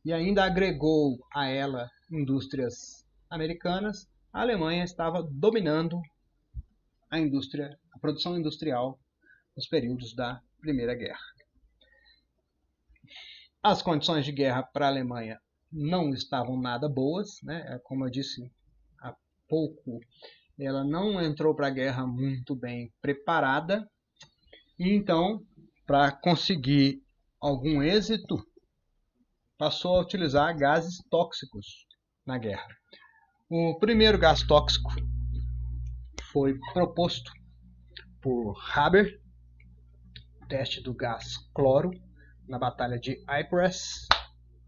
e ainda agregou a ela indústrias americanas, a Alemanha estava dominando a produção industrial nos períodos da Primeira Guerra. As condições de guerra para a Alemanha não estavam nada boas, né? Como eu disse há pouco, ela não entrou para a guerra muito bem preparada, e então, para conseguir algum êxito, passou a utilizar gases tóxicos na guerra. O primeiro gás tóxico foi proposto por Haber, teste do gás cloro, na Batalha de Ypres,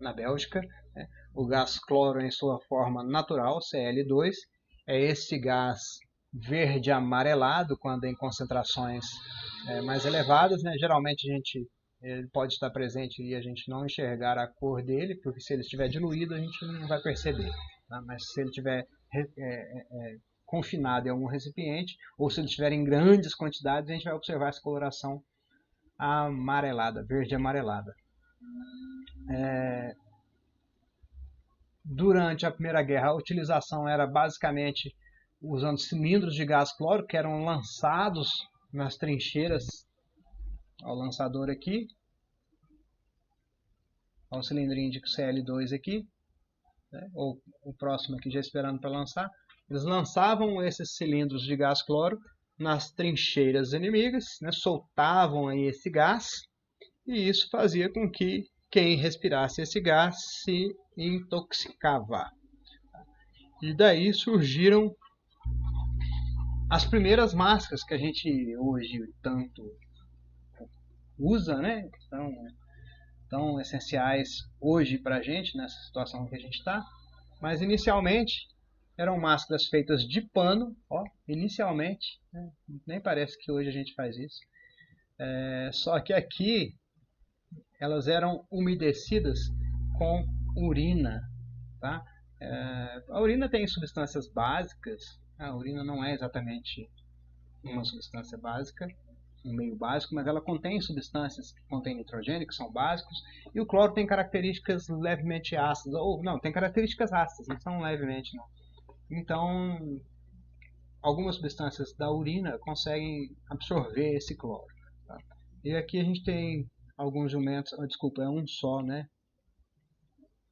na Bélgica. O gás cloro em sua forma natural, Cl2, é esse gás verde amarelado quando em concentrações mais elevadas, né? Geralmente ele pode estar presente e a gente não enxergar a cor dele, porque se ele estiver diluído a gente não vai perceber, tá? Mas se ele estiver confinado em algum recipiente, ou se ele estiver em grandes quantidades, a gente vai observar essa coloração amarelada, verde amarelada. Durante a Primeira Guerra, a utilização era basicamente usando cilindros de gás cloro que eram lançados nas trincheiras. Olha o lançador aqui. Olha o cilindrinho de Cl2 aqui. Ou o próximo aqui já esperando para lançar. Eles lançavam esses cilindros de gás cloro nas trincheiras inimigas, né? Soltavam aí esse gás. E isso fazia com que quem respirasse esse gás se intoxicava. E daí surgiram as primeiras máscaras que a gente hoje tanto usa, né? Tão essenciais hoje para a gente, nessa situação que a gente está. Mas inicialmente eram máscaras feitas de pano, inicialmente, né? Nem parece que hoje a gente faz isso. Só que aqui elas eram umedecidas com urina, tá? A urina tem substâncias básicas. A urina não é exatamente uma substância básica, um meio básico, mas ela contém substâncias que contêm nitrogênio, que são básicos, e o cloro tem características levemente ácidas, ou não, tem características ácidas, não são levemente não. Então, algumas substâncias da urina conseguem absorver esse cloro, tá? E aqui a gente tem alguns jumentos, é um só, né?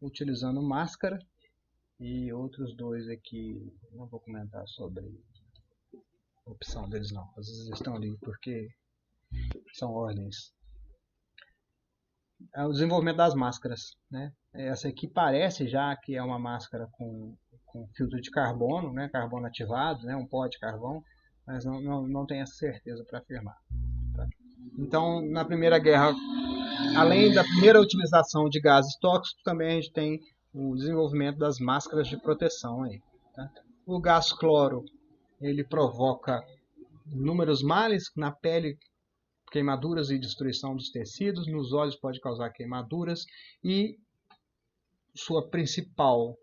Utilizando máscara, e outros dois aqui, não vou comentar sobre a opção deles não, às vezes eles estão ali porque são ordens. O desenvolvimento das máscaras, né? Essa aqui parece já que é uma máscara com filtro de carbono, né? Carbono ativado, né? Um pó de carvão, mas não tenho essa certeza para afirmar, tá? Então, na Primeira Guerra, além da primeira utilização de gases tóxicos, também a gente tem o desenvolvimento das máscaras de proteção aí, tá? O gás cloro, ele provoca inúmeros males na pele, queimaduras e destruição dos tecidos, nos olhos pode causar queimaduras, e sua principal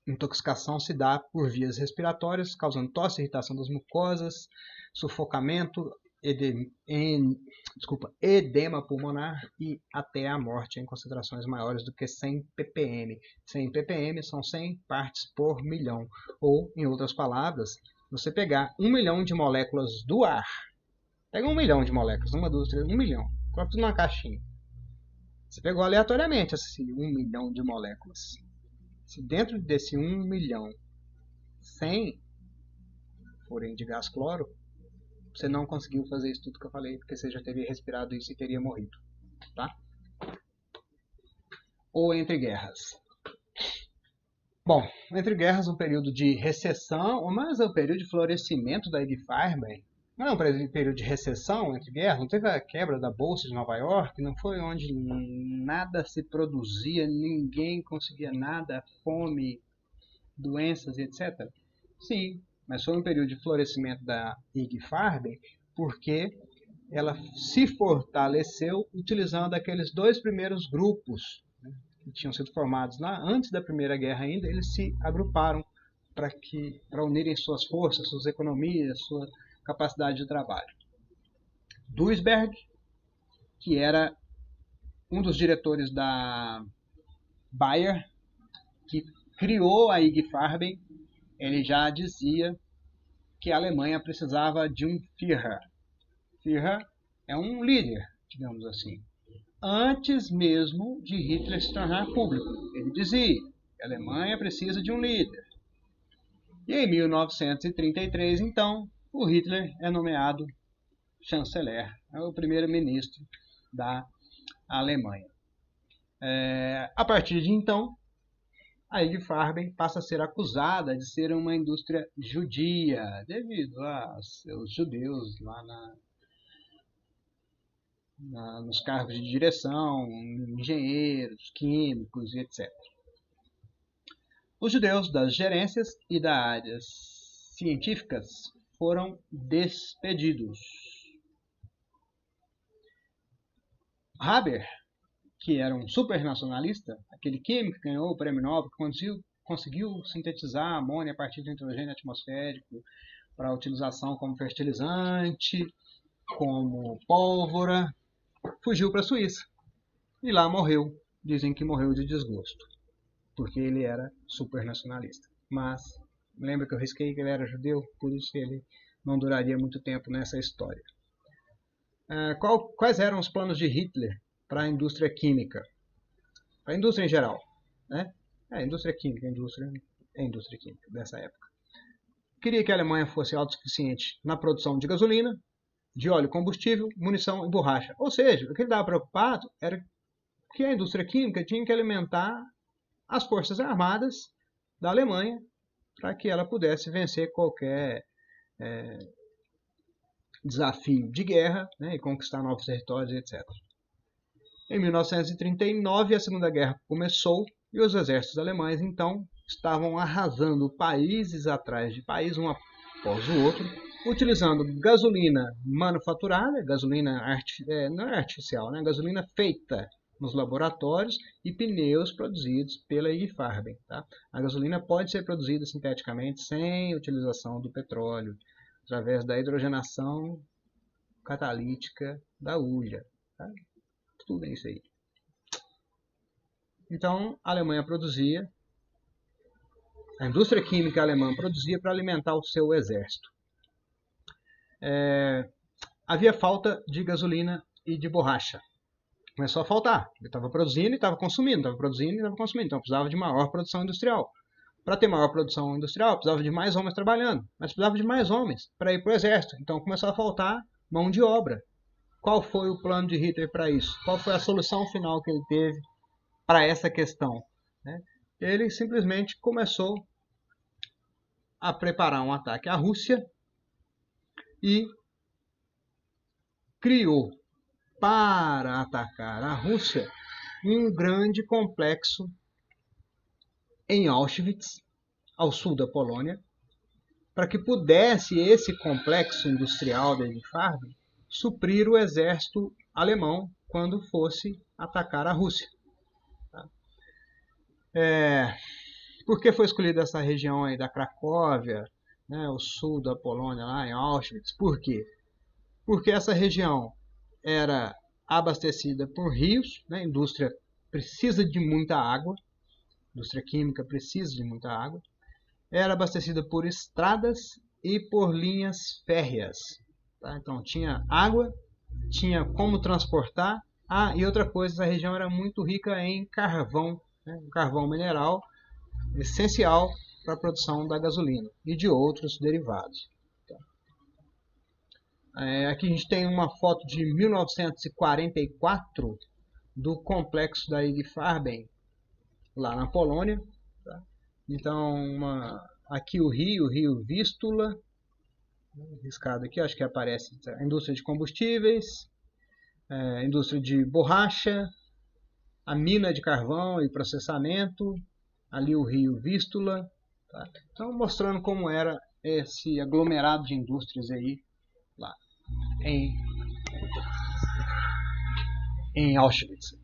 intoxicação se dá por vias respiratórias, causando tosse, irritação das mucosas, sufocamento, edema pulmonar e até a morte em concentrações maiores do que 100 ppm. 100 ppm são 100 partes por milhão, ou, em outras palavras, você pegar 1 milhão de moléculas do ar, pega 1 milhão de moléculas, 1, 2, 3, 1 milhão, coloca tudo numa caixinha. Você pegou aleatoriamente esse 1 milhão de moléculas. Se dentro desse 1 milhão, 100 forem de gás cloro, você não conseguiu fazer isso tudo que eu falei, porque você já teria respirado isso e teria morrido, tá? Ou entre guerras. Bom, entre guerras, um período de recessão, mas é um período de florescimento da Ig Farben. Não é um período de recessão entre guerras, não teve a quebra da Bolsa de Nova York, não foi onde nada se produzia, ninguém conseguia nada, fome, doenças, etc. Sim, mas foi um período de florescimento da Ig Farben porque ela se fortaleceu utilizando aqueles dois primeiros grupos, né, que tinham sido formados lá antes da Primeira Guerra ainda, eles se agruparam para unirem suas forças, suas economias, sua capacidade de trabalho. Duisberg, que era um dos diretores da Bayer, que criou a IG Farben, ele já dizia que a Alemanha precisava de um Führer. Führer é um líder, digamos assim. Antes mesmo de Hitler se tornar público, ele dizia que a Alemanha precisa de um líder. E em 1933, então, o Hitler é nomeado chanceler, é o primeiro-ministro da Alemanha. A partir de então, a IG Farben passa a ser acusada de ser uma indústria judia, devido a seus judeus lá nos cargos de direção, engenheiros, químicos e etc. Os judeus das gerências e das áreas científicas foram despedidos. Haber, que era um supernacionalista, aquele químico que ganhou o prêmio Nobel, que conseguiu sintetizar amônia a partir do nitrogênio atmosférico para utilização como fertilizante, como pólvora, fugiu para a Suíça e lá morreu. Dizem que morreu de desgosto, porque ele era supernacionalista. Mas lembra que eu risquei que ele era judeu, por isso que ele não duraria muito tempo nessa história. Quais eram os planos de Hitler para a indústria química? Para a indústria em geral, né? A indústria química, a indústria química dessa época. Queria que a Alemanha fosse autossuficiente na produção de gasolina, de óleo combustível, munição e borracha. Ou seja, o que ele estava preocupado era que a indústria química tinha que alimentar as forças armadas da Alemanha para que ela pudesse vencer qualquer desafio de guerra, né, e conquistar novos territórios, etc. Em 1939, a Segunda Guerra começou e os exércitos alemães, então, estavam arrasando países atrás de país, um após o outro, utilizando gasolina manufaturada, gasolina não é artificial, né, gasolina feita nos laboratórios e pneus produzidos pela IG Farben. Tá? A gasolina pode ser produzida sinteticamente sem utilização do petróleo, através da hidrogenação catalítica da hulha. Tá? Tudo isso aí. Então, a Alemanha produzia, a indústria química alemã produzia para alimentar o seu exército. Havia falta de gasolina e de borracha. Começou a faltar. Ele estava produzindo e estava consumindo, estava produzindo e estava consumindo. Então precisava de maior produção industrial. Para ter maior produção industrial, precisava de mais homens trabalhando. Mas precisava de mais homens para ir para o exército. Então começou a faltar mão de obra. Qual foi o plano de Hitler para isso? Qual foi a solução final que ele teve para essa questão? Ele simplesmente começou a preparar um ataque à Rússia e criou, para atacar a Rússia, um grande complexo em Auschwitz, ao sul da Polônia, para que pudesse esse complexo industrial da IG Farben suprir o exército alemão quando fosse atacar a Rússia. Por que foi escolhida essa região aí da Cracóvia, né, o sul da Polônia, lá em Auschwitz? Por quê? Porque essa região era abastecida por rios, né? A indústria precisa de muita água, a indústria química precisa de muita água, era abastecida por estradas e por linhas férreas. Tá? Então tinha água, tinha como transportar, e outra coisa, essa região era muito rica em carvão, né? Carvão mineral, essencial para a produção da gasolina e de outros derivados. Aqui a gente tem uma foto de 1944 do complexo da IG Farben, lá na Polônia. Tá? Então, aqui o rio Vístula, riscado aqui, acho que aparece a indústria de combustíveis, a indústria de borracha, a mina de carvão e processamento, ali o rio Vístula. Tá? Então, mostrando como era esse aglomerado de indústrias aí, lá em Auschwitz.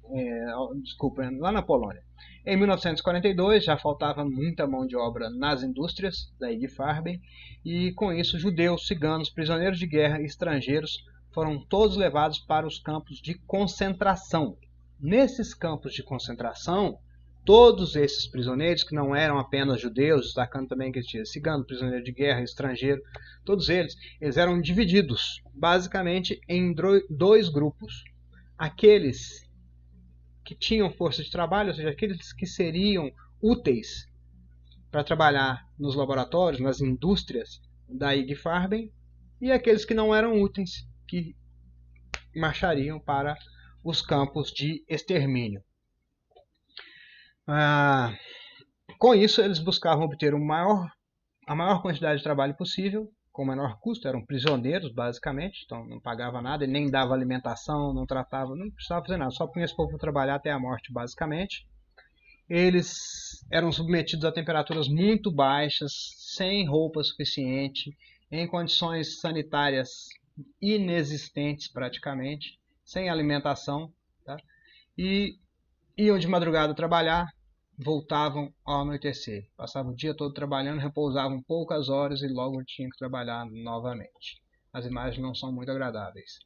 desculpa, lá na Polônia. Em 1942 já faltava muita mão de obra nas indústrias da IG Farben e com isso judeus, ciganos, prisioneiros de guerra e estrangeiros foram todos levados para os campos de concentração. Nesses campos de concentração, todos esses prisioneiros, que não eram apenas judeus, destacando também que tinha cigano, prisioneiro de guerra, estrangeiro, todos eles eram divididos basicamente em dois grupos. Aqueles que tinham força de trabalho, ou seja, aqueles que seriam úteis para trabalhar nos laboratórios, nas indústrias da IG Farben, e aqueles que não eram úteis, que marchariam para os campos de extermínio. Com isso, eles buscavam obter a maior quantidade de trabalho possível, com o menor custo. Eram prisioneiros, basicamente, então não pagava nada, nem dava alimentação, não tratava, não precisava fazer nada, só punha esse povo para trabalhar até a morte, basicamente. Eles eram submetidos a temperaturas muito baixas, sem roupa suficiente, em condições sanitárias inexistentes praticamente, sem alimentação, tá? E iam de madrugada trabalhar, voltavam ao anoitecer. Passavam o dia todo trabalhando, repousavam poucas horas e logo tinham que trabalhar novamente. As imagens não são muito agradáveis.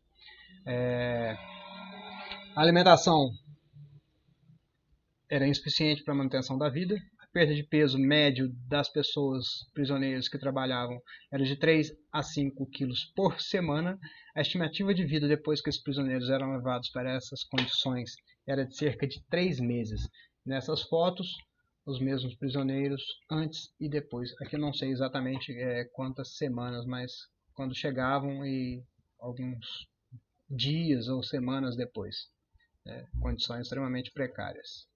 A alimentação era insuficiente para a manutenção da vida. A perda de peso médio das pessoas prisioneiras que trabalhavam era de 3 a 5 quilos por semana. A estimativa de vida depois que os prisioneiros eram levados para essas condições era de cerca de 3 meses. Nessas fotos, os mesmos prisioneiros antes e depois. Aqui eu não sei exatamente quantas semanas, mas quando chegavam e alguns dias ou semanas depois. Condições extremamente precárias.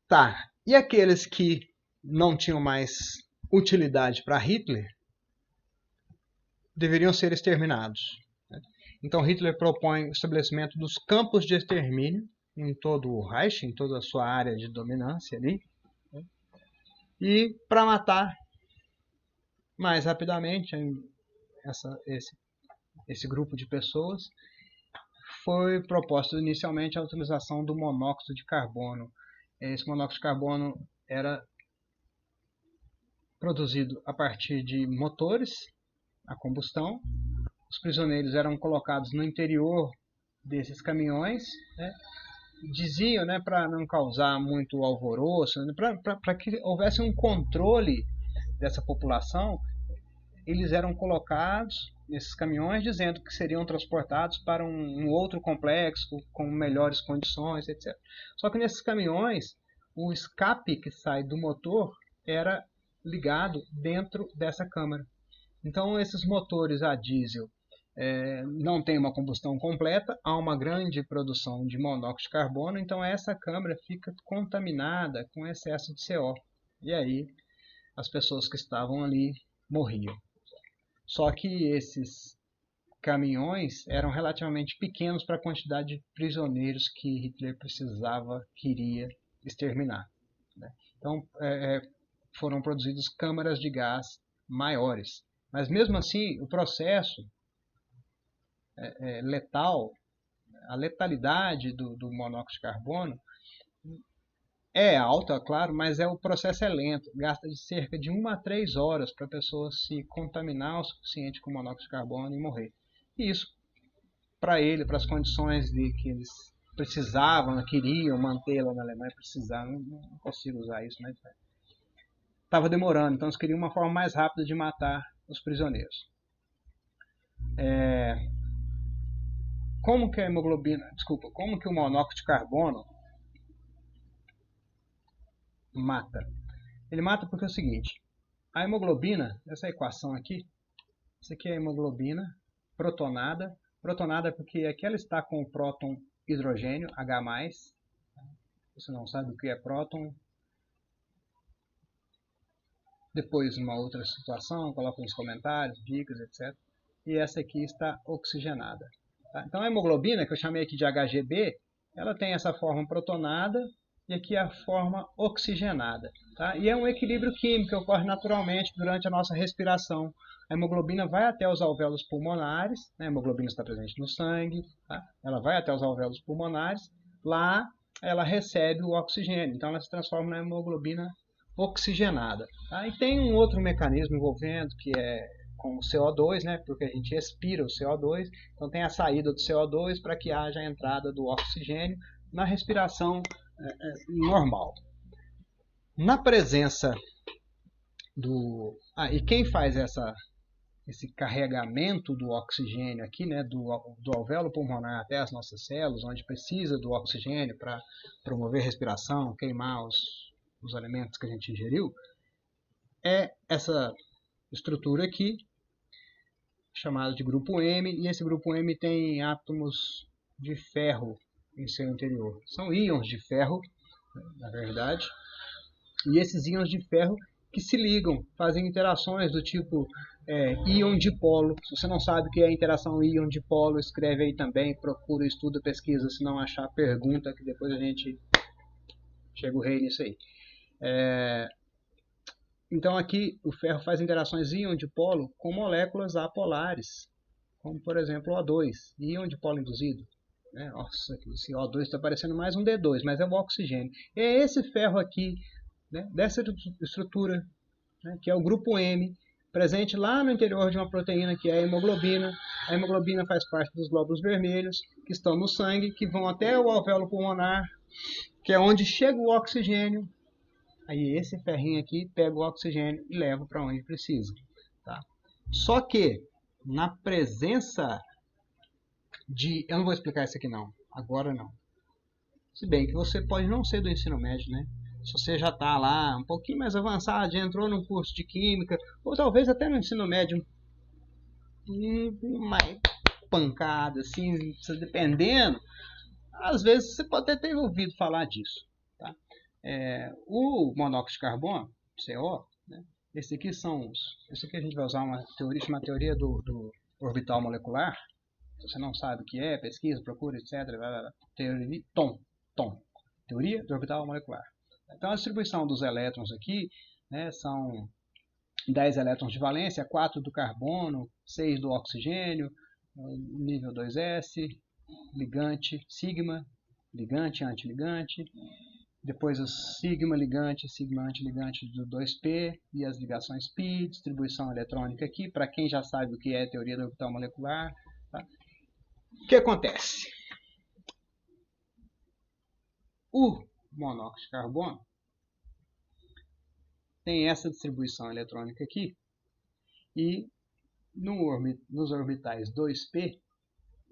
Tá, e aqueles que não tinham mais utilidade para Hitler deveriam ser exterminados. Então Hitler propõe o estabelecimento dos campos de extermínio em todo o Reich, em toda a sua área de dominância ali, e para matar mais rapidamente esse grupo de pessoas, foi proposta inicialmente a utilização do monóxido de carbono. Esse monóxido de carbono era produzido a partir de motores a combustão. Os prisioneiros eram colocados no interior desses caminhões, diziam, para não causar muito alvoroço, para que houvesse um controle dessa população, eles eram colocados nesses caminhões dizendo que seriam transportados para um outro complexo com melhores condições, etc. Só que nesses caminhões, o escape que sai do motor era ligado dentro dessa câmara. Então esses motores a diesel não tem uma combustão completa, há uma grande produção de monóxido de carbono, então essa câmara fica contaminada com excesso de CO. E aí as pessoas que estavam ali morriam. Só que esses caminhões eram relativamente pequenos para a quantidade de prisioneiros que Hitler queria exterminar. Então foram produzidas câmaras de gás maiores. Mas mesmo assim, o processo letal, a letalidade do monóxido de carbono é alta, claro, mas o processo é lento. Gasta de cerca de 1 a 3 horas para a pessoa se contaminar o suficiente com monóxido de carbono e morrer. E isso, para as condições que eles precisavam, queriam manter lá na Alemanha, precisavam, não consigo usar isso, mas estava demorando, então eles queriam uma forma mais rápida de matar os prisioneiros. Como que o monóxido de carbono mata? Ele mata porque é o seguinte: a hemoglobina, essa equação aqui, isso aqui é a hemoglobina protonada. Protonada porque aqui ela está com o próton hidrogênio, H+. Se você não sabe o que é próton, depois uma outra situação, coloca nos comentários, dicas, etc. E essa aqui está oxigenada. Tá? Então a hemoglobina, que eu chamei aqui de HGB, ela tem essa forma protonada, e aqui a forma oxigenada. Tá? E é um equilíbrio químico que ocorre naturalmente durante a nossa respiração. A hemoglobina vai até os alvéolos pulmonares, né? A hemoglobina está presente no sangue, tá? Ela vai até os alvéolos pulmonares, lá ela recebe o oxigênio, então ela se transforma na hemoglobina oxigenada. Tá? E tem um outro mecanismo envolvendo, que é com o CO2, né? Porque a gente expira o CO2, então tem a saída do CO2 para que haja a entrada do oxigênio na respiração normal. Na presença do... e quem faz esse carregamento do oxigênio aqui, né, do alvéolo pulmonar até as nossas células, onde precisa do oxigênio para promover respiração, queimar os alimentos que a gente ingeriu, é essa estrutura aqui, chamada de grupo M, e esse grupo M tem átomos de ferro em seu interior. São íons de ferro, na verdade, e esses íons de ferro que se ligam, fazem interações do tipo íon dipolo. Se você não sabe o que é interação íon dipolo, escreve aí também, procura, estuda, pesquisa, se não achar, pergunta, que depois a gente chega o rei nisso aí. Então aqui o ferro faz interações íon dipolo com moléculas apolares, como por exemplo o O2, íon dipolo induzido. Nossa, esse O2 está parecendo mais um D2, mas é o oxigênio. É esse ferro aqui, né, dessa estrutura, né, que é o grupo M, presente lá no interior de uma proteína que é a hemoglobina. A hemoglobina faz parte dos glóbulos vermelhos, que estão no sangue, que vão até o alvéolo pulmonar, que é onde chega o oxigênio. Aí esse ferrinho aqui pega o oxigênio e leva para onde precisa. Tá? Só que, na presença de... Eu não vou explicar isso aqui não, agora não. Se bem que você pode não ser do ensino médio, né? Se você já está lá um pouquinho mais avançado, já entrou num curso de química, ou talvez até no ensino médio, mais pancada, assim, dependendo, às vezes você pode até ter ouvido falar disso. Tá? O monóxido de carbono, CO, né? Esse aqui a gente vai usar uma teoria do orbital molecular. Se você não sabe o que é, pesquisa, procura, etc. Teoria do orbital molecular. Então a distribuição dos elétrons aqui, né, são 10 elétrons de valência, 4 do carbono, 6 do oxigênio, nível 2s, ligante, sigma, ligante, antiligante, depois o sigma ligante, sigma antiligante do 2p e as ligações π, distribuição eletrônica aqui, para quem já sabe o que é teoria do orbital molecular. Tá? O que acontece? O monóxido de carbono tem essa distribuição eletrônica aqui e nos orbitais 2p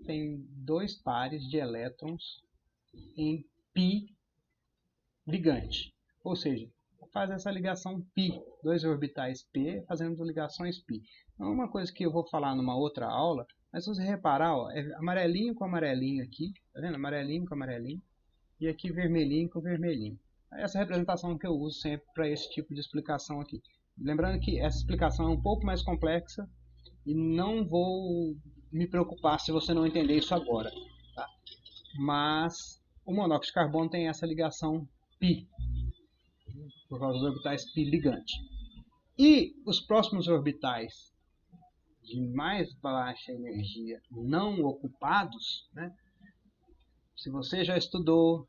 tem 2 pares de elétrons em π ligante, ou seja, faz essa ligação π, 2 orbitais p fazendo ligações π. Não é uma coisa que eu vou falar numa outra aula, mas se você reparar, ó, é amarelinho com amarelinho aqui, tá vendo? Amarelinho com amarelinho, e aqui vermelhinho com vermelhinho. Essa representação que eu uso sempre para esse tipo de explicação aqui. Lembrando que essa explicação é um pouco mais complexa e não vou me preocupar se você não entender isso agora. Tá? Mas o monóxido de carbono tem essa ligação π, por causa dos orbitais π ligante. E os próximos orbitais de mais baixa energia não ocupados, né? Se você já estudou,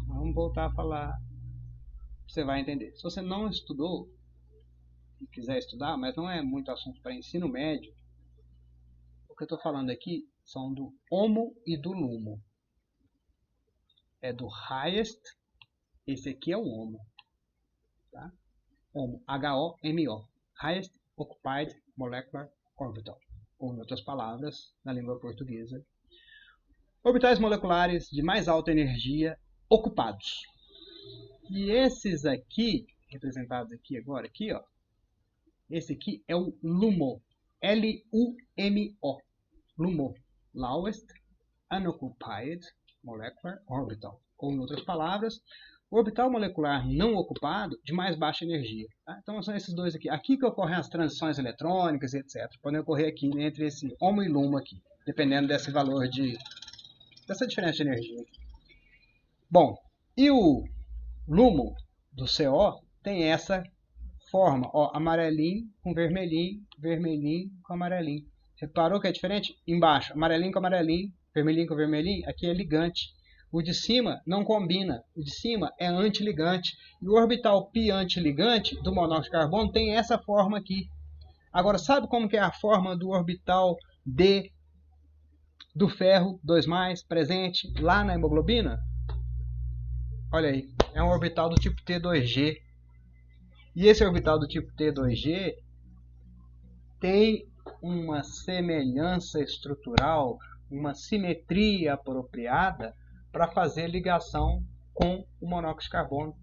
vamos voltar a falar, você vai entender. Se você não estudou e quiser estudar, mas não é muito assunto para ensino médio, o que eu estou falando aqui são do HOMO e do LUMO. É do highest, esse aqui é o HOMO. Tá? HOMO, H-O-M-O, Highest Occupied Molecular Orbital. Ou, em outras palavras, na língua portuguesa, orbitais moleculares de mais alta energia ocupados. E esses aqui, representados aqui agora, aqui, ó, esse aqui é o LUMO, L-U-M-O, LUMO, Lowest Unoccupied Molecular Orbital. Ou, em outras palavras, orbital molecular não ocupado de mais baixa energia. Tá? Então são esses dois aqui. Aqui que ocorrem as transições eletrônicas, etc. Podem ocorrer aqui entre esse HOMO e LUMO aqui, dependendo desse valor dessa diferença de energia. Bom, e o LUMO do CO tem essa forma, ó, amarelinho com vermelhinho, vermelhinho com amarelinho. Reparou que é diferente? Embaixo, amarelinho com amarelinho, vermelhinho com vermelhinho, aqui é ligante. O de cima não combina, o de cima é antiligante. E o orbital pi antiligante do monóxido de carbono tem essa forma aqui. Agora, sabe como que é a forma do orbital D do ferro 2+, presente lá na hemoglobina? Olha aí, é um orbital do tipo T2G. E esse orbital do tipo T2G tem uma semelhança estrutural, uma simetria apropriada para fazer ligação com o monóxido de carbono.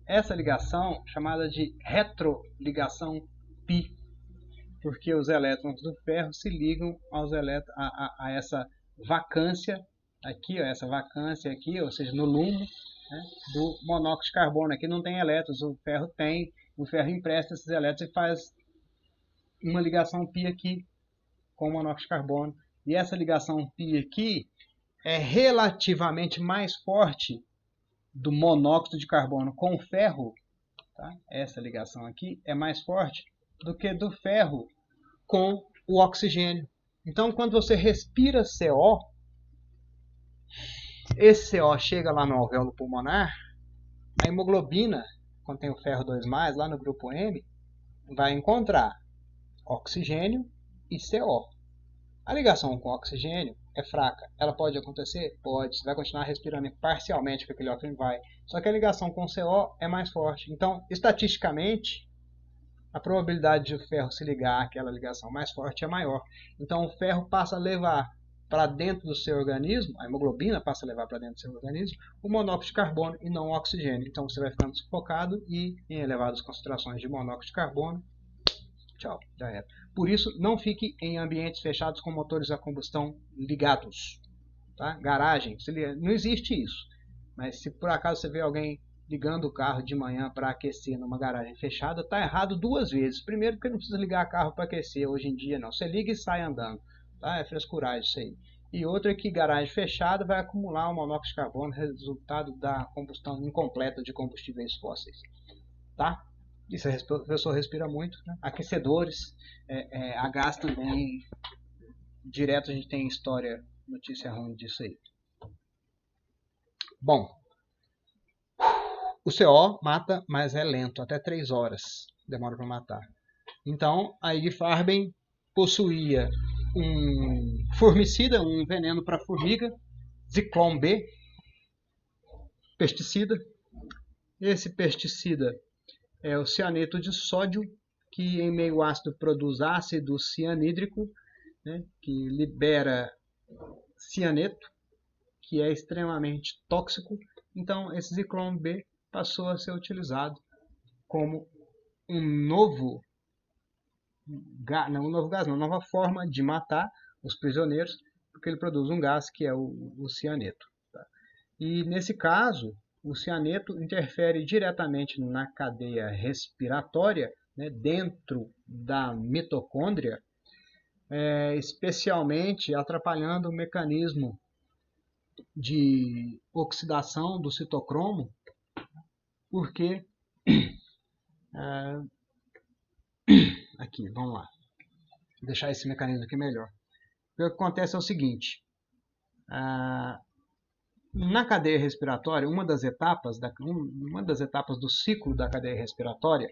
Essa ligação chamada de retroligação pi, porque os elétrons do ferro se ligam a essa vacância aqui, ó, essa vacância aqui, ou seja, no LUMO, né, do monóxido de carbono. Aqui não tem elétrons, o ferro tem, o ferro empresta esses elétrons e faz uma ligação pi aqui com o monóxido de carbono. E essa ligação pi aqui é relativamente mais forte do monóxido de carbono com o ferro, tá? Essa ligação aqui é mais forte do que do ferro com o oxigênio. Então, quando você respira CO, esse CO chega lá no alvéolo pulmonar, a hemoglobina, quando tem o ferro 2+, lá no grupo M, vai encontrar oxigênio e CO. A ligação com o oxigênio é fraca. Ela pode acontecer? Pode. Você vai continuar respirando parcialmente com aquele oxigênio, vai. Só que a ligação com o CO é mais forte. Então, estatisticamente, a probabilidade de o ferro se ligar àquela ligação mais forte é maior. Então, o ferro passa a levar para dentro do seu organismo, a hemoglobina passa a levar para dentro do seu organismo, o monóxido de carbono e não o oxigênio. Então, você vai ficando sufocado e em elevadas concentrações de monóxido de carbono, tchau, já era. Por isso, não fique em ambientes fechados com motores a combustão ligados. Tá? Garagem, não existe isso. Mas se por acaso você vê alguém ligando o carro de manhã para aquecer numa garagem fechada, está errado duas vezes. Primeiro, porque não precisa ligar o carro para aquecer hoje em dia, não. Você liga e sai andando. Tá? É frescuragem isso aí. E outra é que garagem fechada vai acumular o monóxido de carbono, resultado da combustão incompleta de combustíveis fósseis. Tá? Isso a pessoa respira muito, né? Aquecedores, a gás também, direto a gente tem história, notícia ruim disso aí. Bom, o CO mata, mas é lento, até 3 horas demora para matar. Então, a IG Farben possuía um formicida, um veneno para formiga, Zyklon B, pesticida. Esse pesticida é o cianeto de sódio, que em meio ácido produz ácido cianídrico, né, que libera cianeto, que é extremamente tóxico. Então, esse Zyklon B passou a ser utilizado como uma nova forma de matar os prisioneiros, porque ele produz um gás que é o cianeto. Tá? E nesse caso, o cianeto interfere diretamente na cadeia respiratória, né, dentro da mitocôndria, especialmente atrapalhando o mecanismo de oxidação do citocromo, porque aqui, vamos lá, vou deixar esse mecanismo aqui melhor. O que acontece é o seguinte, na cadeia respiratória, uma das etapas do ciclo da cadeia respiratória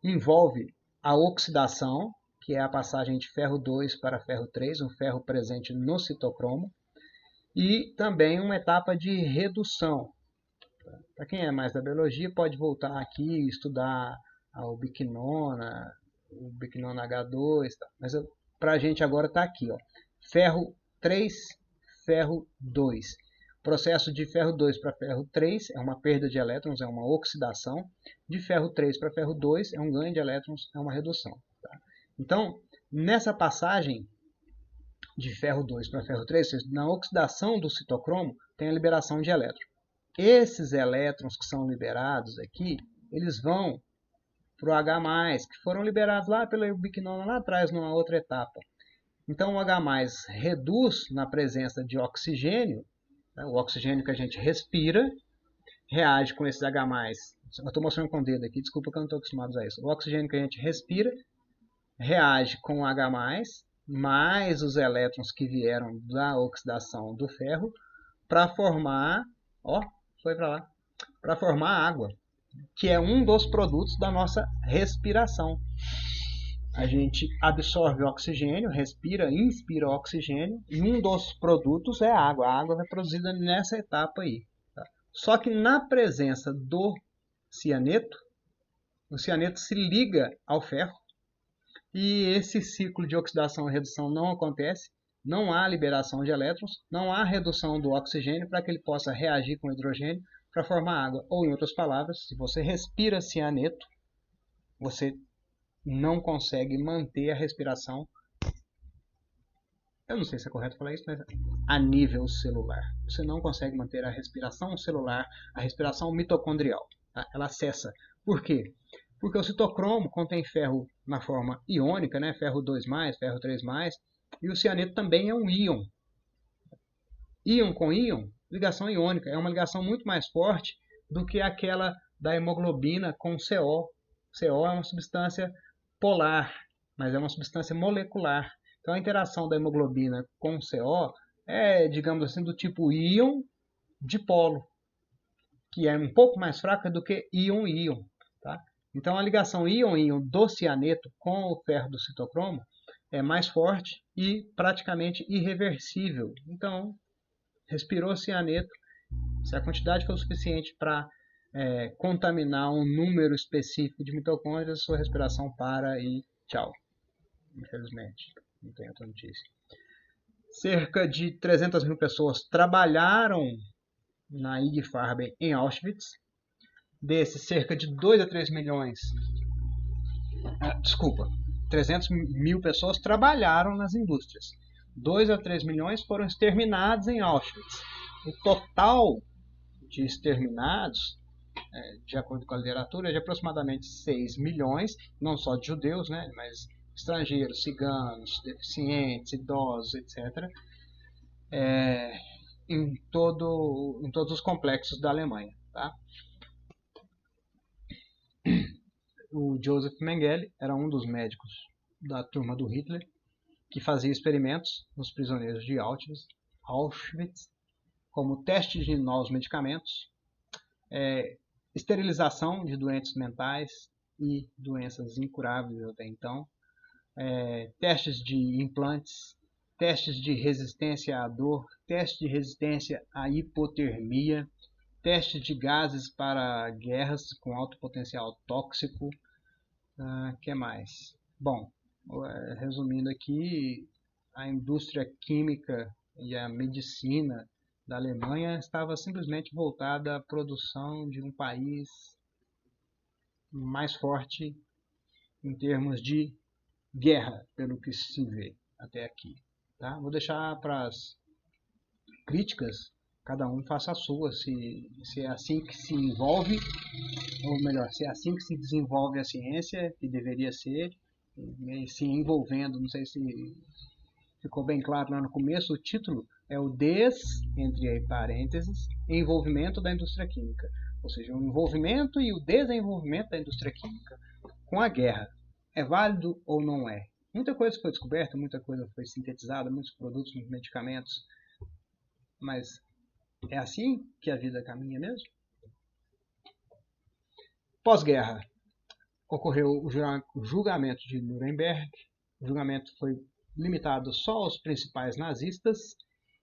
envolve a oxidação, que é a passagem de ferro 2 para ferro 3, um ferro presente no citocromo, e também uma etapa de redução. Para quem é mais da biologia, pode voltar aqui e estudar a ubiquinona, o biquinona H2, tá? Mas para a gente agora está aqui, ó, ferro 3, ferro 2. O processo de ferro 2 para ferro 3 é uma perda de elétrons, é uma oxidação. De ferro 3 para ferro 2 é um ganho de elétrons, é uma redução. Tá? Então, nessa passagem de ferro 2 para ferro 3, na oxidação do citocromo, tem a liberação de elétrons. Esses elétrons que são liberados aqui, eles vão para o H+, que foram liberados lá pela ubiquinona lá atrás, numa outra etapa. Então, o H+, reduz na presença de oxigênio, né, o oxigênio que a gente respira, reage com esses H+. Eu estou mostrando com o dedo aqui, desculpa que eu não estou acostumado a isso. O oxigênio que a gente respira reage com o H+, mais os elétrons que vieram da oxidação do ferro, para formar, ó, foi para lá, para formar água, que é um dos produtos da nossa respiração. A gente absorve oxigênio, respira, inspira oxigênio, e um dos produtos é a água. A água é produzida nessa etapa aí. Tá? Só que na presença do cianeto, o cianeto se liga ao ferro, e esse ciclo de oxidação e redução não acontece, não há liberação de elétrons, não há redução do oxigênio para que ele possa reagir com o hidrogênio para formar água. Ou, em outras palavras, se você respira cianeto, você não consegue manter a respiração, eu não sei se é correto falar isso, mas a nível celular. Você não consegue manter a respiração celular, a respiração mitocondrial. Tá? Ela cessa. Por quê? Porque o citocromo contém ferro na forma iônica, né? Ferro 2+, ferro 3+, e o cianeto também é um íon. Íon com íon, ligação iônica, é uma ligação muito mais forte do que aquela da hemoglobina com CO. CO é uma substância polar, mas é uma substância molecular. Então a interação da hemoglobina com CO é, digamos assim, do tipo íon dipolo, que é um pouco mais fraca do que íon-íon. Tá? Então a ligação íon-íon do cianeto com o ferro do citocromo é mais forte e praticamente irreversível. Então, respirou cianeto, se a quantidade for suficiente para contaminar um número específico de mitocôndrias, sua respiração para e tchau. Infelizmente, não tem outra notícia. Cerca de 300 mil pessoas trabalharam na IG Farben em Auschwitz. Desses, cerca de 2 a 3 milhões... 300 mil pessoas trabalharam nas indústrias. 2 a 3 milhões foram exterminados em Auschwitz. O total de exterminados, de acordo com a literatura, é de aproximadamente 6 milhões, não só de judeus, né, mas estrangeiros, ciganos, deficientes, idosos, etc., em todos os complexos da Alemanha. Tá? O Joseph Mengele era um dos médicos da turma do Hitler, que fazia experimentos nos prisioneiros de Auschwitz, como teste de novos medicamentos, esterilização de doentes mentais e doenças incuráveis até então, testes de implantes, testes de resistência à dor, testes de resistência à hipotermia, testes de gases para guerras com alto potencial tóxico. Que mais? Bom, resumindo aqui, a indústria química e a medicina da Alemanha estava simplesmente voltada à produção de um país mais forte em termos de guerra, pelo que se vê até aqui. Tá? Vou deixar para as críticas, cada um faça a sua, se é assim que se envolve, ou melhor, se é assim que se desenvolve a ciência, que deveria ser, se envolvendo, não sei se ficou bem claro lá no começo, o título é o entre parênteses, envolvimento da indústria química, ou seja, o envolvimento e o desenvolvimento da indústria química com a guerra. É válido ou não é? Muita coisa foi descoberta, muita coisa foi sintetizada, muitos produtos, muitos medicamentos, mas é assim que a vida caminha mesmo? Pós-guerra, ocorreu o julgamento de Nuremberg. O julgamento foi limitado só aos principais nazistas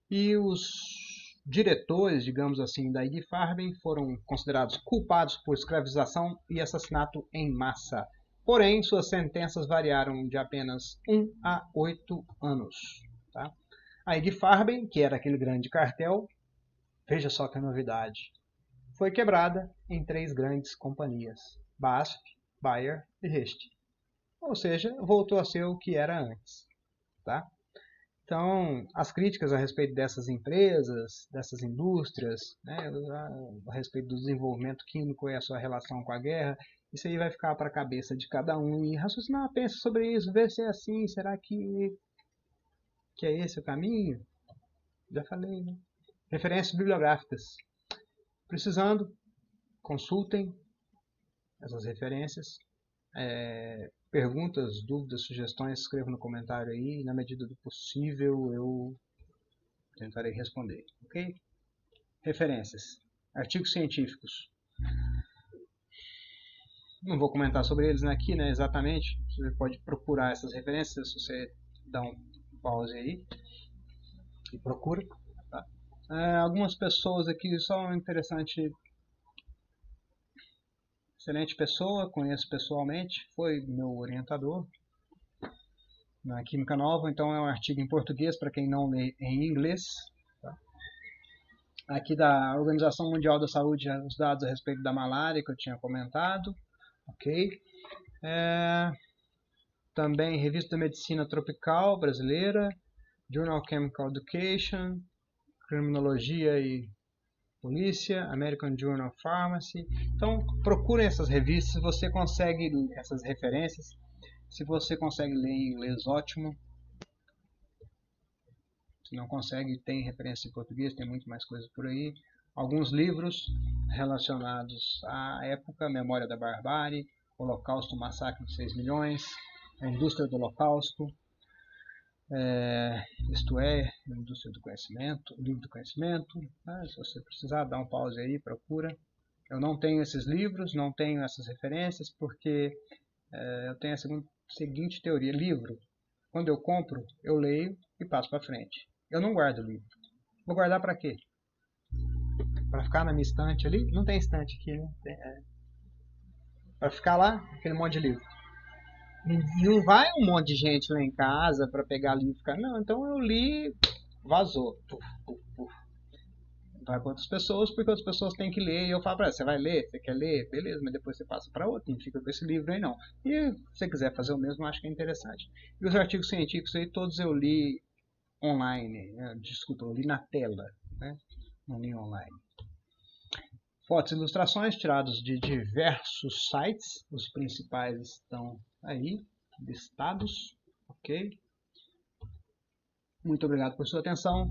e os diretores, digamos assim, da IG Farben foram considerados culpados por escravização e assassinato em massa. Porém, suas sentenças variaram de apenas 1 a 8 anos. Tá? A IG Farben, que era aquele grande cartel, veja só que novidade, foi quebrada em 3 grandes companhias, BASF, Bayer e Rest. Ou seja, voltou a ser o que era antes. Tá? Então, as críticas a respeito dessas empresas, dessas indústrias, né, a respeito do desenvolvimento químico e a sua relação com a guerra, isso aí vai ficar para a cabeça de cada um e raciocinar, pensa sobre isso, ver se é assim, será que é esse o caminho? Já falei, né? Referências bibliográficas. Precisando, consultem essas referências. Perguntas, dúvidas, sugestões, escreva no comentário aí. Na medida do possível eu tentarei responder. Ok? Referências. Artigos científicos. Não vou comentar sobre eles aqui, né, exatamente. Você pode procurar essas referências se você dá um pause aí e procura. Tá? Algumas pessoas aqui, só interessante. Excelente pessoa, conheço pessoalmente, foi meu orientador na Química Nova, então é um artigo em português para quem não lê em inglês. Tá? Aqui da Organização Mundial da Saúde, os dados a respeito da malária que eu tinha comentado. Ok. Também Revista da Medicina Tropical Brasileira, Journal of Chemical Education, Criminologia e Polícia, American Journal of Pharmacy. Então procurem essas revistas, se você consegue essas referências, se você consegue ler em inglês, ótimo. Se não consegue, tem referência em português, tem muito mais coisa por aí. Alguns livros relacionados à época, Memória da Barbárie, Holocausto, Massacre de 6 milhões, A Indústria do Holocausto, isto é, Indústria do Conhecimento, Livro do Conhecimento. Se você precisar, dá um pause aí, procura. Eu não tenho esses livros, não tenho essas referências, porque eu tenho a seguinte teoria. Livro, quando eu compro, eu leio e passo para frente. Eu não guardo o livro. Vou guardar para quê? Para ficar na minha estante ali? Não tem estante aqui, né? Para ficar lá, aquele monte de livro. E não vai um monte de gente lá em casa para pegar livro e ficar. Não, então eu li, vazou. Vai para outras pessoas, porque outras pessoas têm que ler. E eu falo para ela, você vai ler? Você quer ler? Beleza, mas depois você passa para outro, não fica com esse livro aí não. E se você quiser fazer o mesmo, acho que é interessante. E os artigos científicos aí, todos eu li online. Desculpa, eu li na tela, né? Não li online. Fotos e ilustrações tirados de diversos sites. Os principais estão aí, listados. Ok? Muito obrigado por sua atenção.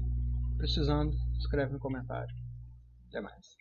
Precisando, escreve no comentário. Até mais.